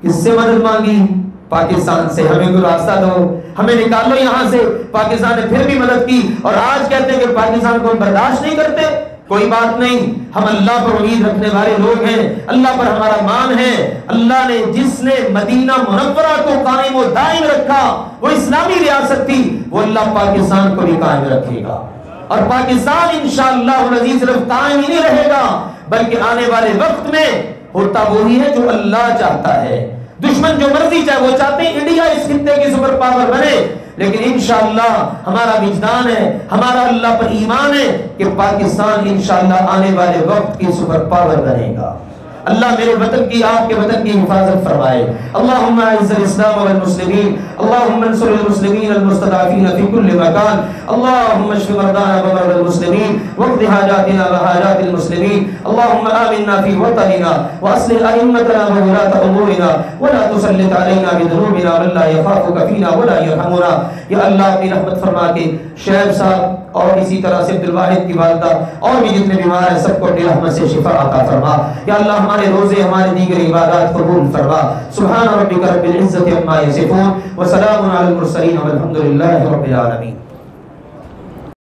کس سے مدد مانگی؟ پاکستان سے. ہمیں کوئی راستہ دو، ہمیں نکالو یہاں سے. پاکستان نے پھر بھی مدد کی اور آج کہتے ہیں کہ پاکستان کو ہم برداشت نہیں کرتے. کوئی بات نہیں، ہم اللہ پر امید رکھنے والے لوگ ہیں، اللہ پر ہمارا مان ہے۔ اللہ نے جس نے مدینہ منورہ کو قائم و دائم رکھا، وہ اسلامی ریاست تھی، وہ اللہ پاکستان کو بھی قائم رکھے گا۔ اور پاکستان انشاءاللہ العزیز صرف قائم ہی نہیں رہے گا، بلکہ آنے والے وقت میں ہوتا وہی ہے جو اللہ چاہتا ہے۔ دشمن جو مرضی چاہے، وہ چاہتے ہیں انڈیا اس خطے کی سپر پاور بنے، لیکن انشاءاللہ ہمارا وجدان ہے، ہمارا اللہ پر ایمان ہے کہ پاکستان انشاءاللہ آنے والے وقت کی سپر پاور بنے گا۔ اللہ میرے وطن کی، آپ کے وطن کی حفاظت فرمائے۔ اللہم اعز الاسلام والمسلمین، اللہم انصر المسلمین المستضعفین فی کل مکان، اللہم اشف مرضانا ومرضى المسلمین واقض حاجاتنا وحاجات المسلمین، اللہم آمنا فی وطننا واصلح ائمتنا وولاة امورنا ولا تسلط علینا بذنوبنا من لا یخافک فینا ولا یرحمنا۔ یا اللہ اپنی رحمت فرما کے شعیب صاحب اور اسی طرح سے عبدالواحد کی والدہ اور بھی جتنے بیمار ہیں سب کو اپنی رحمت سے شفا عطا فرما۔ یا اللہ ہمارے روزے، ہمارے دیگر عبادات قبول فرما۔ سبحان ربک رب العزت عما یصفون وسلام علی المرسلین والحمد للہ رب العالمین۔